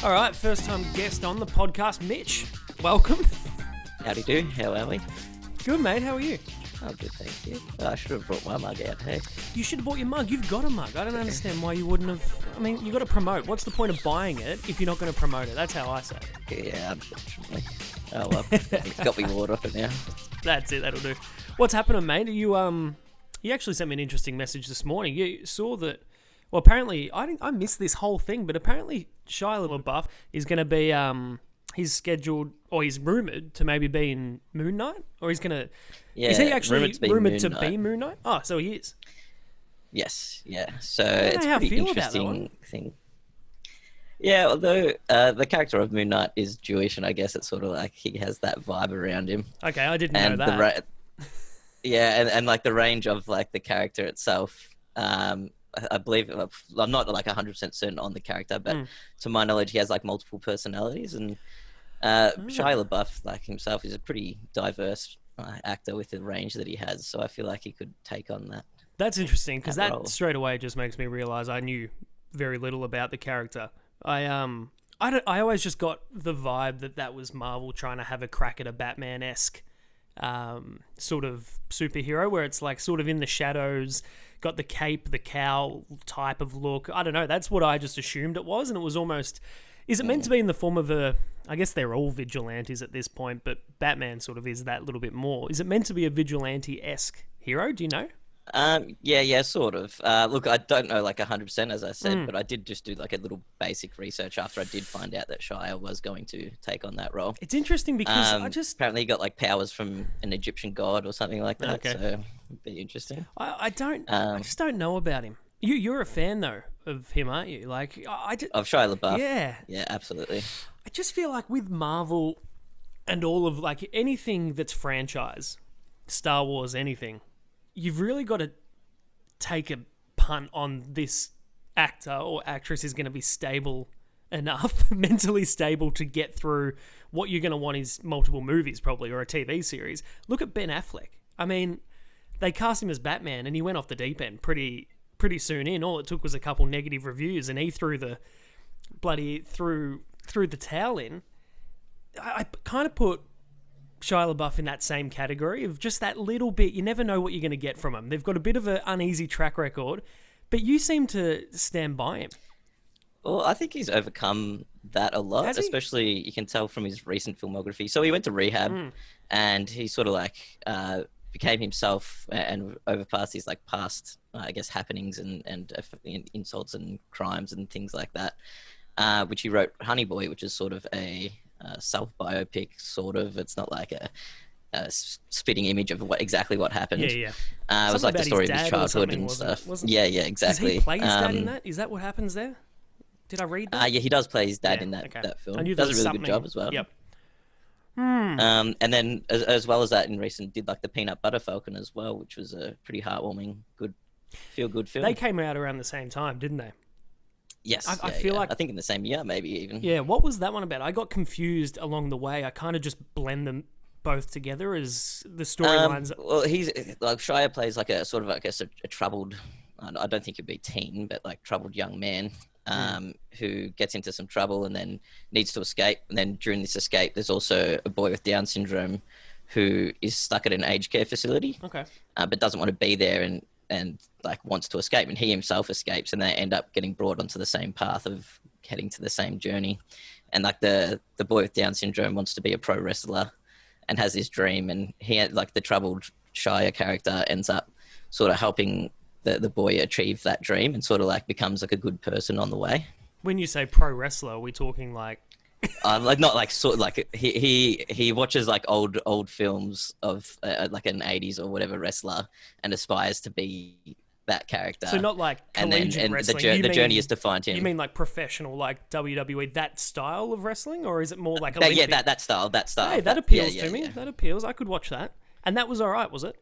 All right, first time guest on the podcast, Mitch. Welcome. Howdy do, how are we? Good, mate. How are you? Oh, good, thank you. I should have brought my mug out, hey? You should have bought your mug. You've got a mug. I don't understand why you wouldn't have. I mean, you got to promote. What's the point of buying it if you're not going to promote it? That's how I say it. Yeah, unfortunately. Oh, well, it's got me water off it now. That's it. That'll do. What's happening, mate? You actually sent me an interesting message this morning. You saw that. Well, apparently, I missed this whole thing, but apparently Shia LaBeouf is going to be. He's scheduled, or he's rumoured to maybe be in Moon Knight, or he's going to. Yeah, is he actually rumoured to Moon be Moon Knight? Oh, so he is. Yes, yeah. So it's a pretty interesting thing. Yeah, although the character of Moon Knight is Jewish, and I guess it's sort of like he has that vibe around him. Okay, I didn't know that. Yeah, and like the range of like the character itself. I believe I'm not like 100% certain on the character, but to my knowledge, he has like multiple personalities, and Shia LaBeouf, like himself, is a pretty diverse actor with the range that he has. So I feel like he could take on that. That's interesting because that role. Straight away just makes me realize I knew very little about the character. I always just got the vibe that was Marvel trying to have a crack at a Batman-esque sort of superhero where it's like sort of in the shadows, got the cape, the cowl type of look. I don't know. That's what I just assumed it was, and it was almost. Is it meant to be in the form of a? I guess they're all vigilantes at this point, but Batman sort of is that little bit more. Is it meant to be a vigilante-esque hero? Do you know? Yeah, sort of. Look, I don't know like 100%, as I said, but I did just do like a little basic research after I did find out that Shia was going to take on that role. It's interesting because apparently he got like powers from an Egyptian god or something like that. Okay. So it'd be interesting. I just don't know about him. You're a fan though of him, aren't you? Like of Shia LaBeouf. Yeah, absolutely. I just feel like with Marvel and all of like anything that's franchise, Star Wars, anything, you've really got to take a punt on this actor or actress is going to be stable enough, mentally stable to get through what you're going to want is multiple movies probably or a TV series. Look at Ben Affleck. I mean, they cast him as Batman and he went off the deep end pretty soon in. All it took was a couple negative reviews and he threw the towel in. I kind of put Shia LaBeouf in that same category of just that little bit. You never know what you're going to get from him. They've got a bit of an uneasy track record, but you seem to stand by him. Well, I think he's overcome that a lot, especially you can tell from his recent filmography. So he went to rehab and he sort of like became himself and overpassed his like past, I guess, happenings and insults and crimes and things like that, which he wrote Honey Boy, which is sort of a self-biopic, sort of. It's not like a spitting image of exactly what happened. Yeah. It was like the story of his childhood and stuff. Yeah, exactly. Does he play his dad in that? Is that what happens there? Did I read that? Yeah, he does play his dad in that film. I knew does a really good job as well. Yep. And then as well as that, in recent did like the Peanut Butter Falcon as well, which was a pretty heartwarming, feel-good film. They came out around the same time, didn't they? Yes, I feel like I think in the same year, maybe even. Yeah, what was that one about? I got confused along the way. I kind of just blend them both together as the storylines. Well, he's like Shia plays like a sort of like a troubled. I don't think he'd be teen, but like troubled young man who gets into some trouble and then needs to escape. And then during this escape, there's also a boy with Down syndrome who is stuck at an aged care facility. Okay, but doesn't want to be there and like wants to escape, and he himself escapes, and they end up getting brought onto the same path of heading to the same journey. And like the boy with Down syndrome wants to be a pro wrestler and has this dream, and he like the troubled Shia character ends up sort of helping the boy achieve that dream and sort of like becomes like a good person on the way. When you say pro wrestler, are we talking like like not like sort of like he watches like old films of like an 80s or whatever wrestler and aspires to be that character. So not like collegiate wrestling. The journey is to find him. You mean like professional, like WWE, that style of wrestling, or is it more like Olympic? Yeah, that style. Hey, that appeals to me. That appeals. I could watch that, and that was all right, was it?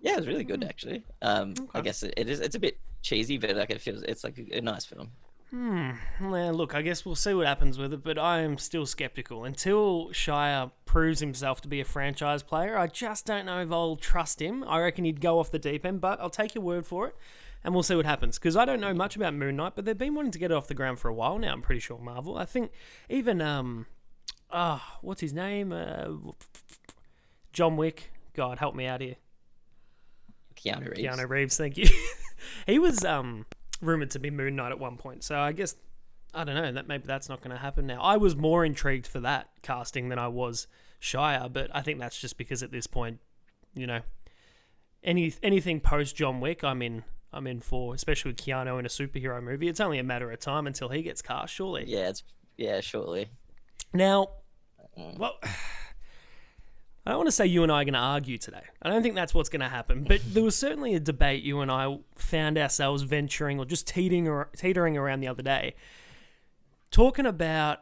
Yeah, it was really good actually. Okay. I guess it's a bit cheesy, but like it's like a nice film. Well, look, I guess we'll see what happens with it, but I am still skeptical. Until Shia proves himself to be a franchise player, I just don't know if I'll trust him. I reckon he'd go off the deep end, but I'll take your word for it. and we'll see what happens. Because I don't know much about Moon Knight, but they've been wanting to get it off the ground for a while now. I'm pretty sure Marvel. I think even what's his name? John Wick. God, help me out here. Keanu Reeves, thank you. He was rumored to be Moon Knight at one point, so I guess I don't know. That maybe that's not going to happen now. I was more intrigued for that casting than I was Shia, but I think that's just because at this point, you know, anything post John Wick, I'm in for, especially with Keanu in a superhero movie. It's only a matter of time until he gets cast, surely. Yeah, surely. Now, well, I don't want to say you and I are going to argue today. I don't think that's what's going to happen. But there was certainly a debate you and I found ourselves venturing or just teetering around the other day, talking about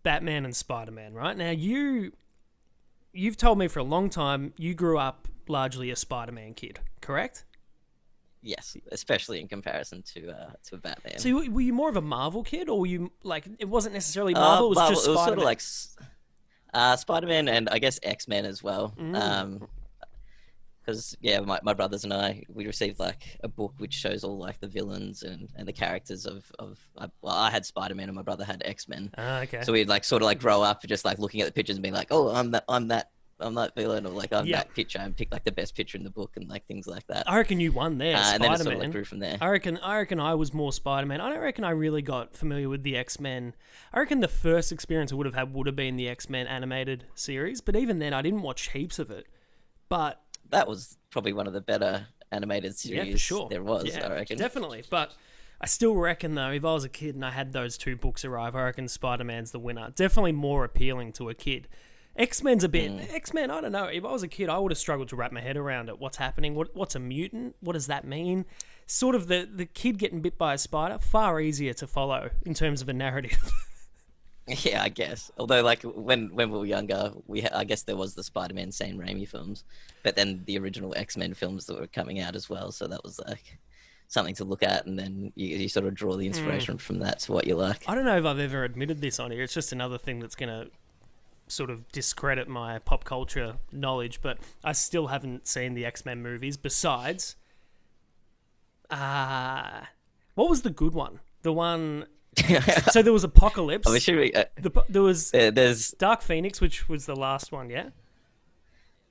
Batman and Spider-Man, right? Now, you've told me for a long time you grew up largely a Spider-Man kid, correct? Yes, especially in comparison to Batman. So were you more of a Marvel kid, or were you, like, it wasn't necessarily Marvel, it was just Spider-Man? It was sort of like Spider-Man and I guess X-Men as well. Because my brothers and we received like a book which shows all like the villains and the characters of I had Spider-Man and my brother had X-Men. Okay. So we'd like sort of like grow up just like looking at the pictures and being like, oh, I'm that villain, or like I'm that picture, and pick like the best picture in the book and like things like that. I reckon you won there, Spider-Man. And then it sort of like grew from there. I reckon I was more Spider-Man. I don't reckon I really got familiar with the X-Men. I reckon the first experience I would have been the X-Men animated series, but even then I didn't watch heaps of it. But that was probably one of the better animated series there was, I reckon. Definitely. But I still reckon, though, if I was a kid and I had those two books arrive, I reckon Spider-Man's the winner. Definitely more appealing to a kid. X-Men's a bit... X-Men, I don't know. If I was a kid, I would have struggled to wrap my head around it. What's happening? What's a mutant? What does that mean? Sort of the kid getting bit by a spider, far easier to follow in terms of a narrative. Yeah, I guess. Although, like, when we were younger, I guess there was the Spider-Man Sam Raimi films, but then the original X-Men films that were coming out as well, so that was, like, something to look at, and then you sort of draw the inspiration from that to what you like. I don't know if I've ever admitted this on here. It's just another thing that's going to sort of discredit my pop culture knowledge, but I still haven't seen the X-Men movies besides... what was the good one? The one... So there was Apocalypse. There was there's Dark Phoenix, which was the last one, yeah?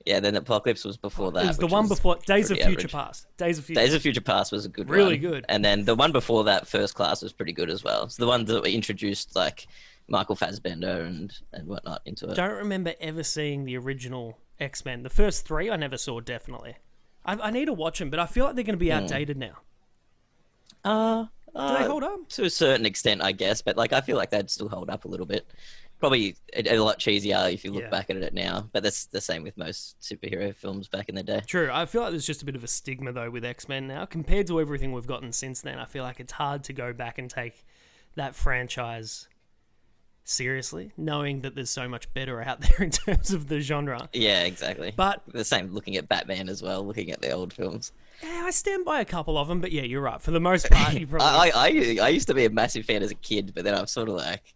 Yeah, then Apocalypse was before that. It was the one before Days of Future Past. Days of Future Past was a good one. Really good. And then the one before that, First Class, was pretty good as well. So the one that introduced like Michael Fassbender and whatnot into it. Don't remember ever seeing the original X-Men. The first three I never saw, definitely. I need to watch them, but I feel like they're going to be outdated now. Do they hold up? To a certain extent, I guess, but like I feel like they'd still hold up a little bit. Probably a lot cheesier if you look back at it now, but that's the same with most superhero films back in the day. True. I feel like there's just a bit of a stigma though with X-Men now compared to everything we've gotten since then. I feel like it's hard to go back and take that franchise seriously, knowing that there's so much better out there in terms of the genre. Yeah, exactly. But the same looking at Batman as well, looking at the old films. Yeah, I stand by a couple of them, but yeah, you're right. For the most part, you probably... I used to be a massive fan as a kid, but then I've sort of like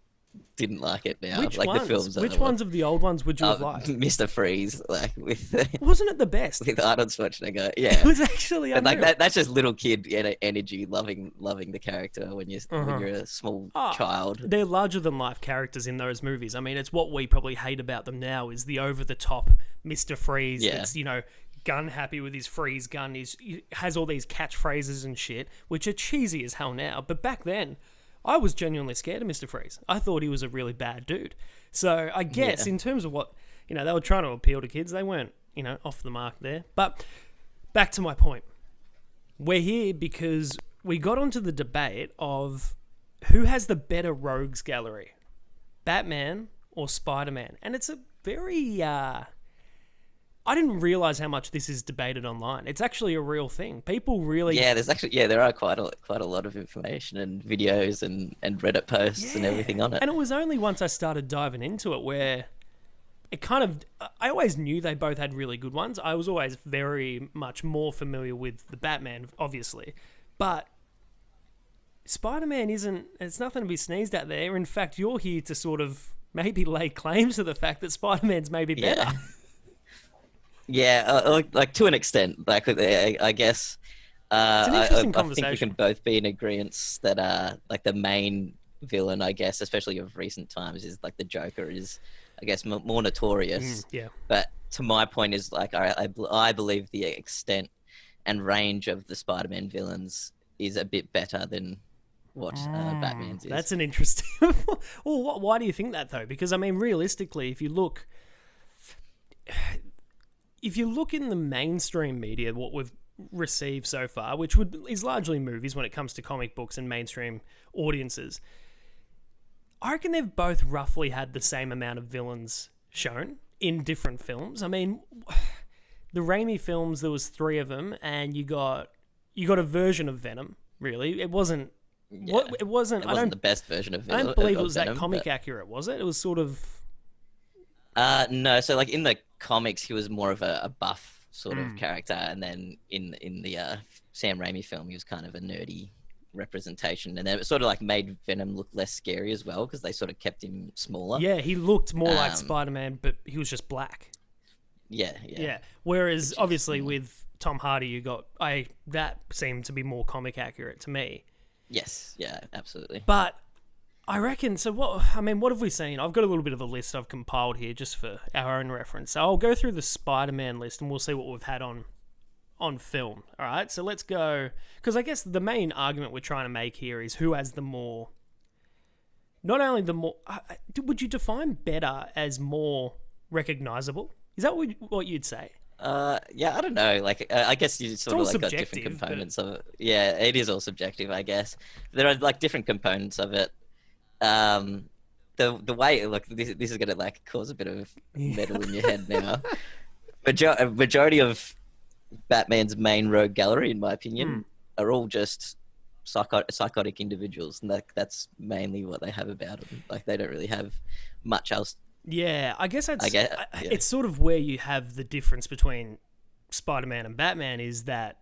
didn't like it now. Which like ones? The films. Which ones of the old ones would you have liked? Mr. Freeze, like with wasn't it the best with Arnold Schwarzenegger? Yeah, it was actually. But like that's just little kid energy, loving the character when you're a small child. They're larger than life characters in those movies. I mean, it's what we probably hate about them now is the over the top Mr. Freeze. Yeah. That's gun happy with his freeze gun. He has all these catchphrases and shit, which are cheesy as hell now. But back then, I was genuinely scared of Mr. Freeze. I thought he was a really bad dude. So I guess in terms of what, they were trying to appeal to kids, they weren't, off the mark there. But back to my point. We're here because we got onto the debate of who has the better rogues gallery, Batman or Spider-Man. And it's a very... I didn't realize how much this is debated online. It's actually a real thing. People really... Yeah, there are quite a lot of information and videos and Reddit posts and everything on it. And it was only once I started diving into it where it kind of... I always knew they both had really good ones. I was always very much more familiar with the Batman, obviously. But Spider-Man isn't... It's nothing to be sneezed at there. In fact, you're here to sort of maybe lay claims to the fact that Spider-Man's maybe better. Yeah, like to an extent. Like I guess It's an interesting I conversation. think we can both be in agreement that like the main villain, I guess, especially of recent times, is like the Joker is, I guess, more notorious. Yeah. But to my point is like I believe the extent and range of the Spider-Man villains is a bit better than what Batman's is. That's an interesting. Well, why do you think that though? Because I mean, realistically, if you look in the mainstream media, what we've received so far, which is largely movies when it comes to comic books and mainstream audiences, I reckon they've both roughly had the same amount of villains shown in different films. I mean, the Raimi films, there was 3 of them, and you got a version of Venom. Really, it wasn't. Yeah. It wasn't. It wasn't the best version of Venom. I don't believe it was Venom, that comic accurate, was it? It was sort of. No, so like in the comics, he was more of a buff sort of character, and then in the Sam Raimi film, he was kind of a nerdy representation, and then it sort of like made Venom look less scary as well because they sort of kept him smaller. Yeah, he looked more like Spider-Man, but he was just black. Yeah. Whereas obviously with Tom Hardy, that seemed to be more comic accurate to me. Yes, yeah, absolutely. But I reckon, so what have we seen? I've got a little bit of a list I've compiled here just for our own reference. So I'll go through the Spider-Man list and we'll see what we've had on film. All right, so let's go, because I guess the main argument we're trying to make here is who has the more, not only the more, would you define better as more recognizable? Is that what you'd say? Yeah, I don't know. Like, I guess you sort of like got different subjective, components of it. Yeah, it is all subjective, I guess. There are like different components of it. The way, look, this is gonna like cause a bit of metal in your head now. Majority of Batman's main rogue gallery, in my opinion, are all just psychotic individuals, and that's mainly what they have about them. Like, they don't really have much else. Yeah, I guess yeah. It's sort of where you have the difference between Spider-Man and Batman is that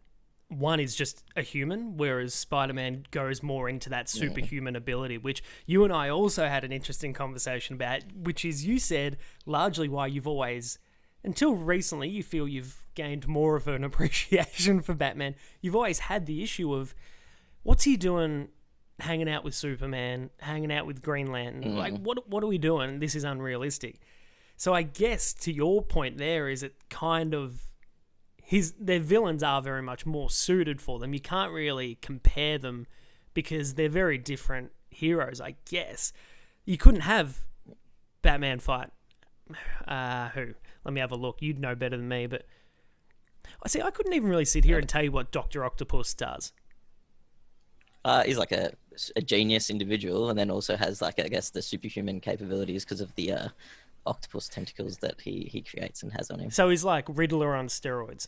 one is just a human, whereas Spider-Man goes more into that superhuman ability, which you and I also had an interesting conversation about, which is, you said largely why you've always, until recently, you feel you've gained more of an appreciation for Batman. You've always had the issue of, what's he doing hanging out with Superman, hanging out with Green Lantern? Like, what are we doing? This is unrealistic. So I guess to your point there is it kind of, their villains are very much more suited for them. You can't really compare them because they're very different heroes, I guess. You couldn't have Batman fight who? Let me have a look. You'd know better than me, but I couldn't even really sit here and tell you what Dr. Octopus does. He's like a genius individual, and then also has like, I guess, the superhuman capabilities because of the octopus tentacles that he creates and has on him. So he's like Riddler on steroids.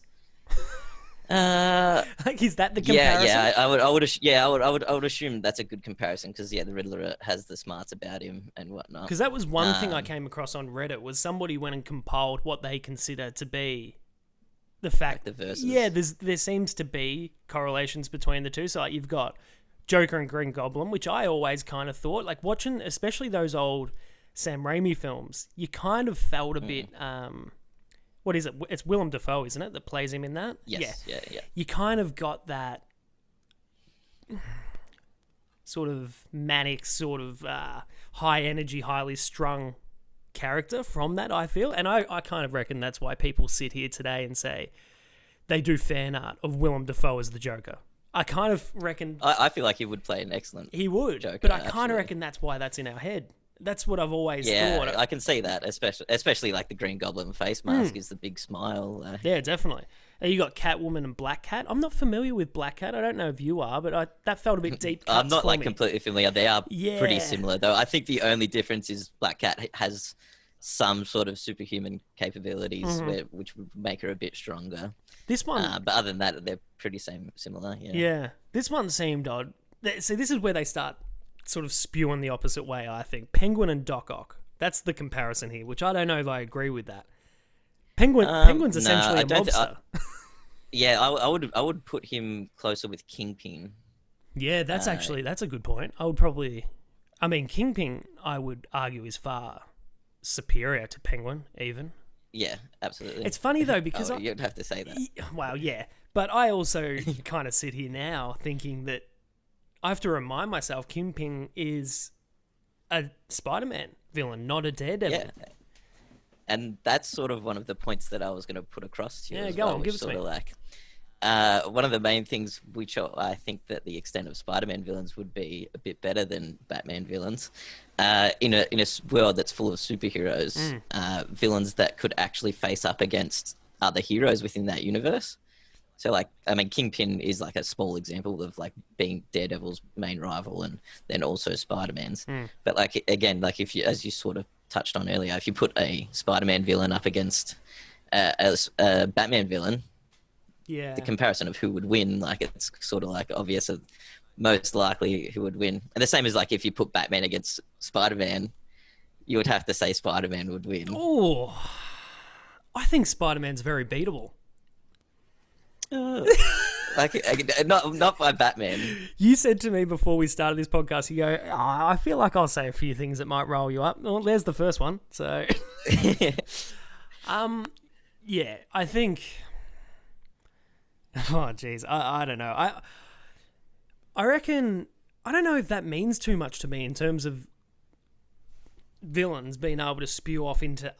Like, is that the comparison? Yeah. I would assume that's a good comparison because the Riddler has the smarts about him and whatnot. Because that was one thing I came across on Reddit, was somebody went and compiled what they consider to be the fact like the verses. Yeah, there seems to be correlations between the two. So like, you've got Joker and Green Goblin, which I always kind of thought, like, watching especially those old Sam Raimi films, you kind of felt a bit what is it? It's Willem Dafoe, isn't it, that plays him in that? Yes. Yeah. You kind of got that sort of manic, sort of high energy, highly strung character from that, I feel. And I kind of reckon that's why people sit here today and say they do fan art of Willem Dafoe as the Joker. I kind of reckon... I feel like he would play an excellent He would, Joker, but I kind of reckon that's why that's in our head. That's what I've always thought. Yeah, I can see that, especially like the Green Goblin face mask is the big smile. Yeah, definitely. You got Catwoman and Black Cat. I'm not familiar with Black Cat. I don't know if you are, but that felt a bit deep cuts I'm not for like me. completely familiar. They are pretty similar, though. I think the only difference is Black Cat has some sort of superhuman capabilities, which would make her a bit stronger. This one, but other than that, they're pretty similar. Yeah, this one seemed odd. See, this is where they start sort of spewing the opposite way, I think. Penguin and Doc Ock. That's the comparison here, which I don't know if I agree with that. Penguin's essentially a mobster. I would put him closer with Kingpin. Yeah, that's a good point. Kingpin, I would argue, is far superior to Penguin, even. Yeah, absolutely. It's funny though because you'd have to say that. Well, yeah, But I also kind of sit here now thinking that I have to remind myself Kingpin is a Spider-Man villain, not a Daredevil. Yeah. And that's sort of one of the points that I was going to put across to you. Yeah, as go well, on, give it to me. Like, one of the main things which I think that the extent of Spider-Man villains would be a bit better than Batman villains, in a world that's full of superheroes, villains that could actually face up against other heroes within that universe. So, like, I mean, Kingpin is like a small example of like being Daredevil's main rival, and then also Spider-Man's. But like again, like if you, as you sort of touched on earlier, if you put a Spider-Man villain up against a Batman villain, Yeah. the comparison of who would win, like it's sort of like obvious of most likely who would win. And the same as like if you put Batman against Spider-Man, you would have to say Spider-Man would win. Oh, I think Spider-Man's very beatable. Like not by Batman. You said to me before we started this podcast, you go, I feel like I'll say a few things that might roll you up. Well, there's the first one. So, yeah, I think. Oh, geez, I don't know. I reckon I don't know if that means too much to me in terms of villains being able to spew off into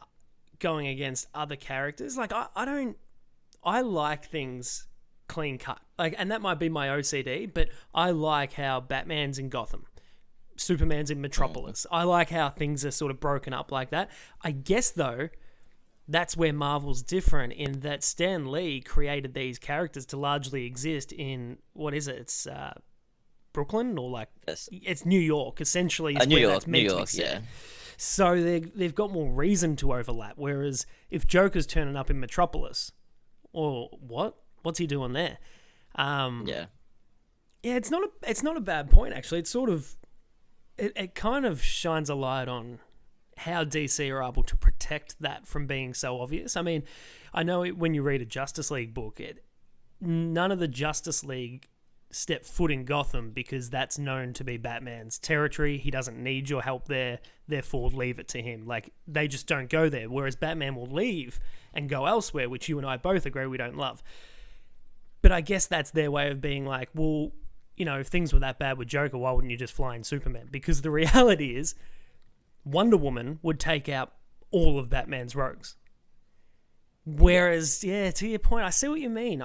going against other characters. Like I like things clean cut. Like, and that might be my OCD, but I like how Batman's in Gotham, Superman's in Metropolis. I like how things are sort of broken up like that. I guess though, that's where Marvel's different in that Stan Lee created these characters to largely exist in, what is it? It's Brooklyn, or like it's New York essentially. Is New where York, that's meant New to be York, set. yeah. So they've got more reason to overlap. Whereas if Joker's turning up in Metropolis, or what's he doing there? Yeah, it's not a bad point actually. It's sort of it kind of shines a light on how DC are able to protect that from being so obvious. I mean, I know when you read a Justice League book, none of the Justice League step foot in Gotham because that's known to be Batman's territory. He doesn't need your help there, therefore leave it to him. Like, they just don't go there, whereas Batman will leave and go elsewhere, which you and I both agree we don't love. But I guess that's their way of being like, well, you know, if things were that bad with Joker, why wouldn't you just fly in Superman? Because the reality is Wonder Woman would take out all of Batman's rogues. Whereas, yeah, to your point, I see what you mean.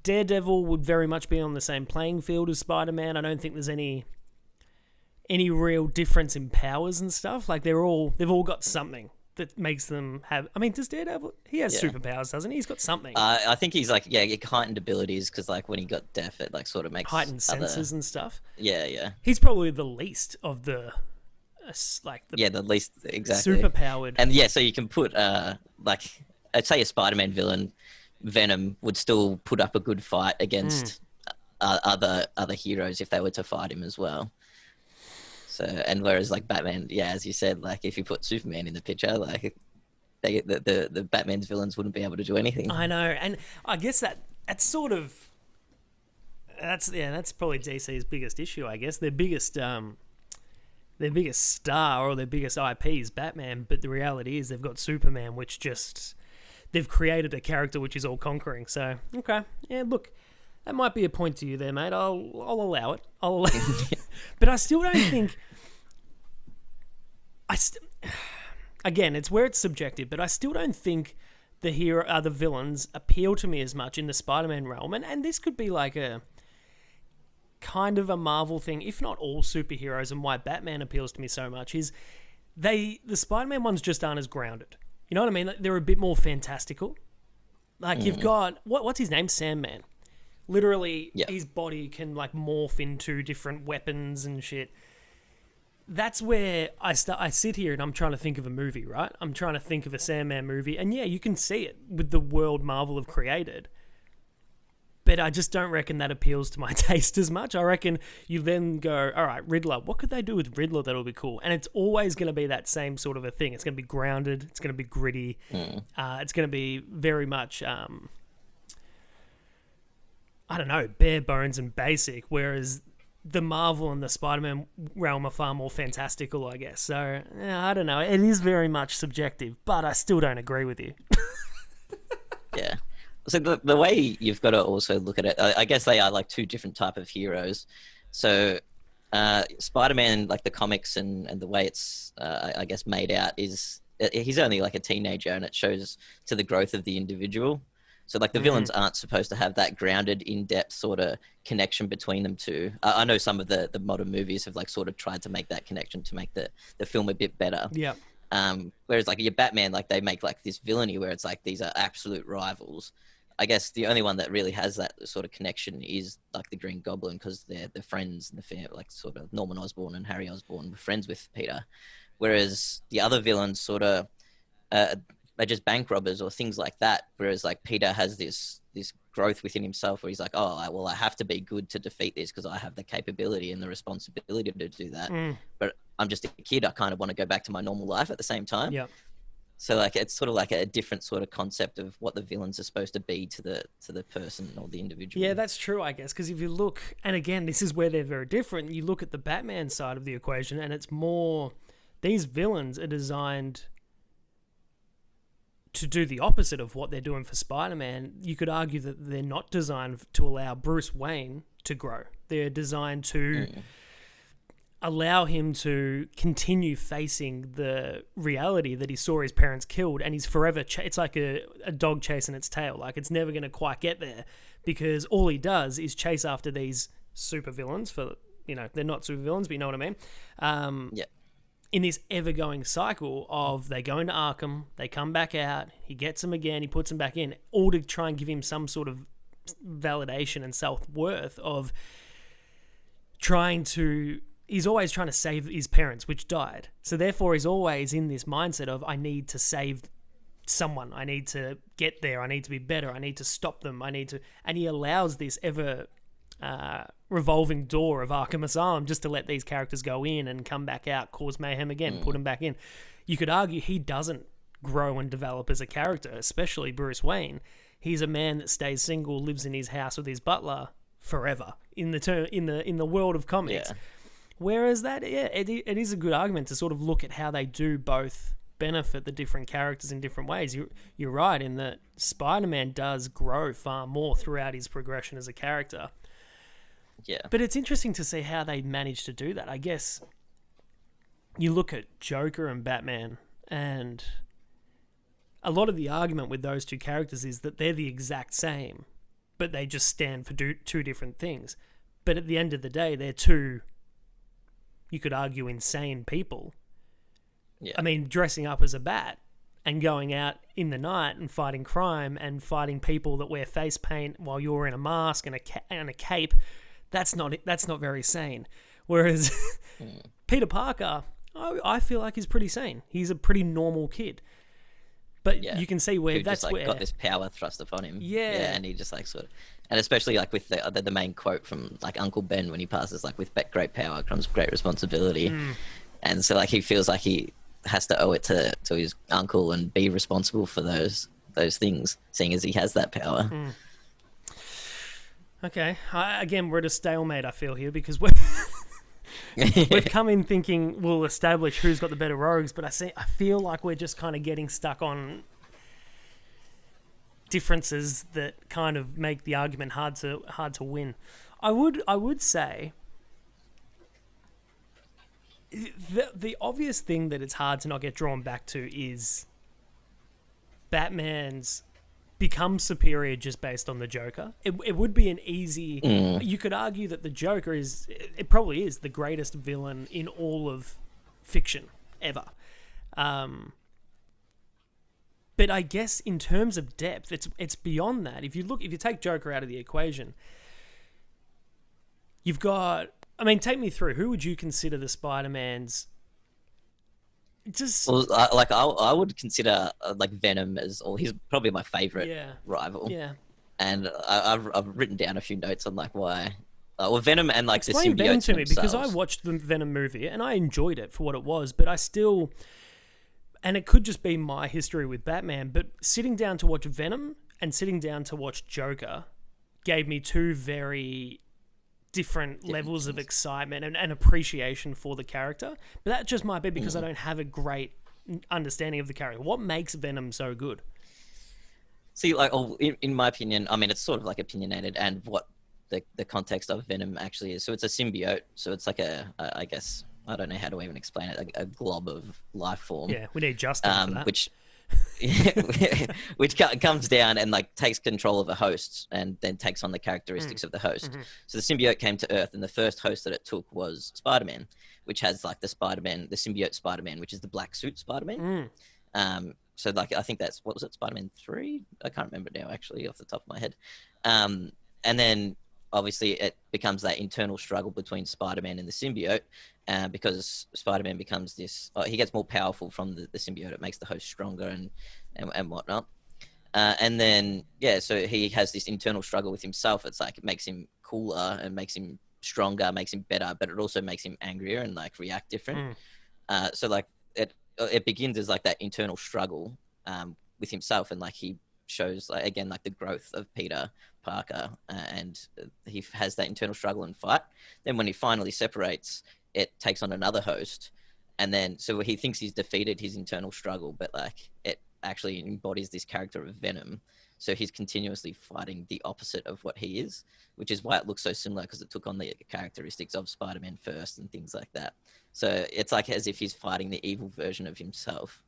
Daredevil would very much be on the same playing field as Spider-Man. I don't think there's any real difference in powers and stuff. Like, they've all got something that makes them have. I mean, does Daredevil? He has superpowers, doesn't he? He's got something. I think he's like heightened abilities because like when he got deaf, it like sort of makes heightened senses and stuff. Yeah. He's probably the least of the the least exactly superpowered. And yeah, so you can put like I'd say a Spider-Man villain, Venom, would still put up a good fight against other heroes if they were to fight him as well. So, and whereas like Batman, yeah, as you said, like if you put Superman in the picture, like the Batman's villains wouldn't be able to do anything. I know, and I guess that's sort of that's probably DC's biggest issue. I guess their biggest star or their biggest IP is Batman, but the reality is they've got Superman, which just they've created a character which is all conquering. So okay, yeah, look, that might be a point to you there, mate. I'll allow it. But I still don't think. Again, it's where it's subjective, but I still don't think the villains appeal to me as much in the Spider-Man realm, and this could be like a kind of a Marvel thing, if not all superheroes, and why Batman appeals to me so much is the Spider-Man ones just aren't as grounded. You know what I mean? Like, they're a bit more fantastical. Like you've got what's his name, Sandman. Literally, his body can like morph into different weapons and shit. That's where I sit here and I'm trying to think of a movie, right? I'm trying to think of a Sandman movie, and yeah, you can see it with the world Marvel have created. But I just don't reckon that appeals to my taste as much. I reckon you then go, all right, Riddler. What could they do with Riddler that'll be cool? And it's always going to be that same sort of a thing. It's going to be grounded. It's going to be gritty. It's going to be very much, I don't know, bare bones and basic. Whereas the Marvel and the Spider-Man realm are far more fantastical, I guess. So, yeah, I don't know. It is very much subjective, but I still don't agree with you. Yeah. So the way you've got to also look at it, I guess they are like two different type of heroes. So Spider-Man, like the comics and the way it's, I guess, made out is he's only like a teenager, and it shows to the growth of the individual. So like the villains aren't supposed to have that grounded, in-depth sort of connection between them two. I know some of the modern movies have like sort of tried to make that connection to make the film a bit better. Yeah. Whereas like your Batman, like they make like this villainy where it's like these are absolute rivals. I guess the only one that really has that sort of connection is like the Green Goblin, because they're friends and the family, like sort of Norman Osborn and Harry Osborn were friends with Peter. Whereas the other villains sort of they're just bank robbers or things like that. Whereas like Peter has this growth within himself where he's like, oh, I have to be good to defeat this because I have the capability and the responsibility to do that. But I'm just a kid. I kind of want to go back to my normal life at the same time. Yeah. So like it's sort of like a different sort of concept of what the villains are supposed to be to the person or the individual. Yeah, that's true, I guess, because if you look, and again, this is where they're very different. You look at the Batman side of the equation, and it's more these villains are designed to do the opposite of what they're doing for Spider-Man. You could argue that they're not designed to allow Bruce Wayne to grow. They're designed to allow him to continue facing the reality that he saw his parents killed, and he's forever it's like a dog chasing its tail. Like, it's never going to quite get there, because all he does is chase after these super villains for, they're not super villains, but you know what I mean? In this ever-going cycle of they go into Arkham, they come back out, he gets them again, he puts them back in, all to try and give him some sort of validation and self-worth of he's always trying to save his parents, which died. So therefore, he's always in this mindset of, I need to save someone. I need to get there. I need to be better. I need to stop them. And he allows this ever revolving door of Arkham Asylum just to let these characters go in and come back out, cause mayhem again, put them back in. You could argue he doesn't grow and develop as a character, especially Bruce Wayne. He's a man that stays single, lives in his house with his butler forever in the world of comics. Yeah. Whereas it is a good argument to sort of look at how they do both benefit the different characters in different ways. You're right in that Spider-Man does grow far more throughout his progression as a character. Yeah. But it's interesting to see how they manage to do that. I guess you look at Joker and Batman, and a lot of the argument with those two characters is that they're the exact same, but they just stand for two different things. But at the end of the day, they're two, you could argue, insane people. Yeah. I mean, dressing up as a bat and going out in the night and fighting crime and fighting people that wear face paint while you're in a mask and a cape, that's not very sane. Whereas Peter Parker, I feel like he's pretty sane. He's a pretty normal kid. But you can see where that's just, where got this power thrust upon him. Yeah, and he just like sort of, and especially like with the main quote from like Uncle Ben when he passes, like, with great power comes great responsibility, and so like he feels like he has to owe it to his uncle and be responsible for those things, seeing as he has that power. Okay, again, we're at a stalemate, I feel, here, because we've come in thinking we'll establish who's got the better rogues, but I feel like we're just kind of getting stuck on differences that kind of make the argument hard to win. I would say the obvious thing that it's hard to not get drawn back to is Batman's become superior just based on the Joker. It would be an easy... You could argue that the Joker it probably is the greatest villain in all of fiction ever. But I guess in terms of depth, it's beyond that. If you take Joker out of the equation, you've got... I mean, take me through. Who would you consider the Spider-Mans... Well, I would consider like Venom he's probably my favorite rival. Yeah. And I've written down a few notes on like why. Well, Venom and like Explain the symbiotes Venom to me, themselves. because I watched the Venom movie and I enjoyed it for what it was, but I still, and it could just be my history with Batman, but sitting down to watch Venom and sitting down to watch Joker gave me two very different levels of excitement and appreciation for the character. But that just might be because I don't have a great understanding of the character. What makes Venom so good? See, like, oh, in my opinion, I mean, it's sort of like opinionated, and what the context of Venom actually is. So it's a symbiote. So it's like I guess, I don't know how to even explain it, a glob of life form. Yeah, we need Justin for that. which comes down and like takes control of a host and then takes on the characteristics of the host. So the symbiote came to Earth, and the first host that it took was Spider-Man, which has like the symbiote Spider-Man, which is the black suit Spider-Man. So like, I think that's, what was it, Spider-Man 3? I can't remember now, actually, off the top of my head. And then obviously it becomes that internal struggle between Spider-Man and the symbiote, because Spider-Man becomes this, he gets more powerful from the symbiote. It makes the host stronger and whatnot. And then, yeah, so he has this internal struggle with himself. It's like, it makes him cooler and makes him stronger, makes him better, but it also makes him angrier and like react different. So like, it begins as like that internal struggle with himself, and like he shows, like, again, like the growth of Peter Parker, and he has that internal struggle and fight. Then when he finally separates, it takes on another host, and then so he thinks he's defeated his internal struggle, but like it actually embodies this character of Venom. So he's continuously fighting the opposite of what he is, which is why it looks so similar, because it took on the characteristics of Spider-Man first and things like that. So it's like as if he's fighting the evil version of himself,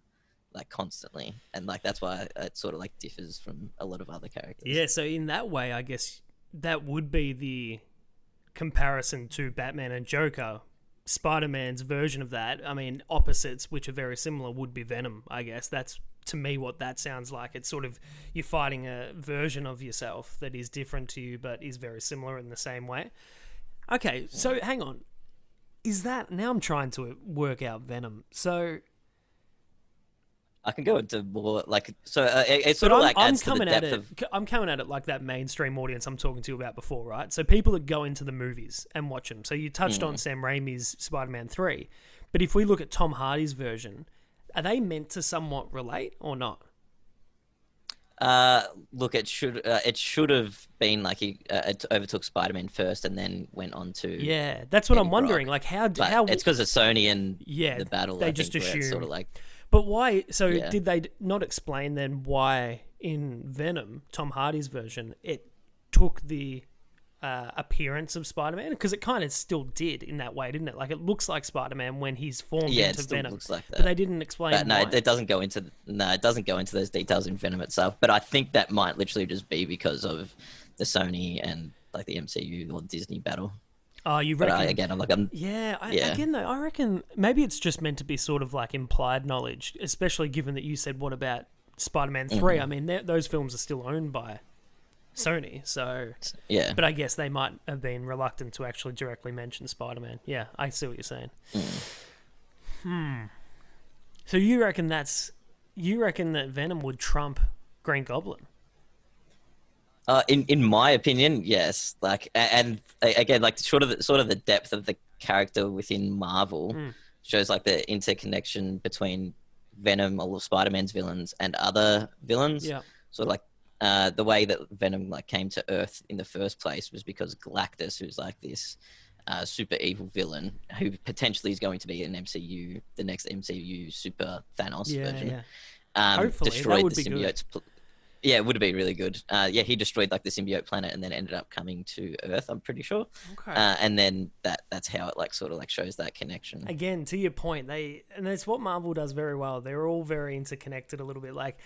like constantly. And like that's why it sort of like differs from a lot of other characters. Yeah, so in that way, I guess that would be the comparison to Batman and Joker. Spider-Man's version of that, I mean, opposites, which are very similar, would be Venom, I guess. That's, to me, what that sounds like. It's sort of, you're fighting a version of yourself that is different to you, but is very similar in the same way. Okay, so hang on. Is that, now I'm trying to work out Venom. So I can go into more, like, so it's sort of like adds to the depth of... I'm coming at it like that mainstream audience I'm talking to you about before, right? So people that go into the movies and watch them. So you touched on Sam Raimi's Spider-Man 3. But if we look at Tom Hardy's version, are they meant to somewhat relate or not? Look, it should have been like he it overtook Spider-Man first and then went on to... Yeah, that's what I'm wondering. Like, how it's because of Sony and the battle. They just assume. Sort of like... But why? So did they not explain then why in Venom, Tom Hardy's version, it took the appearance of Spider-Man? Because it kind of still did in that way, didn't it? Like, it looks like Spider-Man when he's formed into Venom. Looks like that. But they didn't explain why. No, it doesn't go into those details in Venom itself. But I think that might literally just be because of the Sony and like the MCU or Disney battle. Oh, you reckon? Again, though, I reckon maybe it's just meant to be sort of like implied knowledge, especially given that you said, what about Spider-Man 3? I mean, those films are still owned by Sony, so... Yeah. But I guess they might have been reluctant to actually directly mention Spider-Man. Yeah, I see what you're saying. So you reckon that Venom would trump Green Goblin? In my opinion, yes. Like, and again, like sort of the depth of the character within Marvel shows like the interconnection between Venom or Spider-Man's villains and other villains. Yeah. Sort of like the way that Venom like came to Earth in the first place was because Galactus, who's like this super evil villain who potentially is going to be an MCU, the next MCU super Thanos version. Yeah. Hopefully, destroyed that would the be symbiotes. Good. Yeah, it would be really good. He destroyed like the symbiote planet and then ended up coming to Earth, I'm pretty sure. Okay. And then that's how it like sort of like shows that connection. Again, to your point, and that's what Marvel does very well. They're all very interconnected a little bit. Like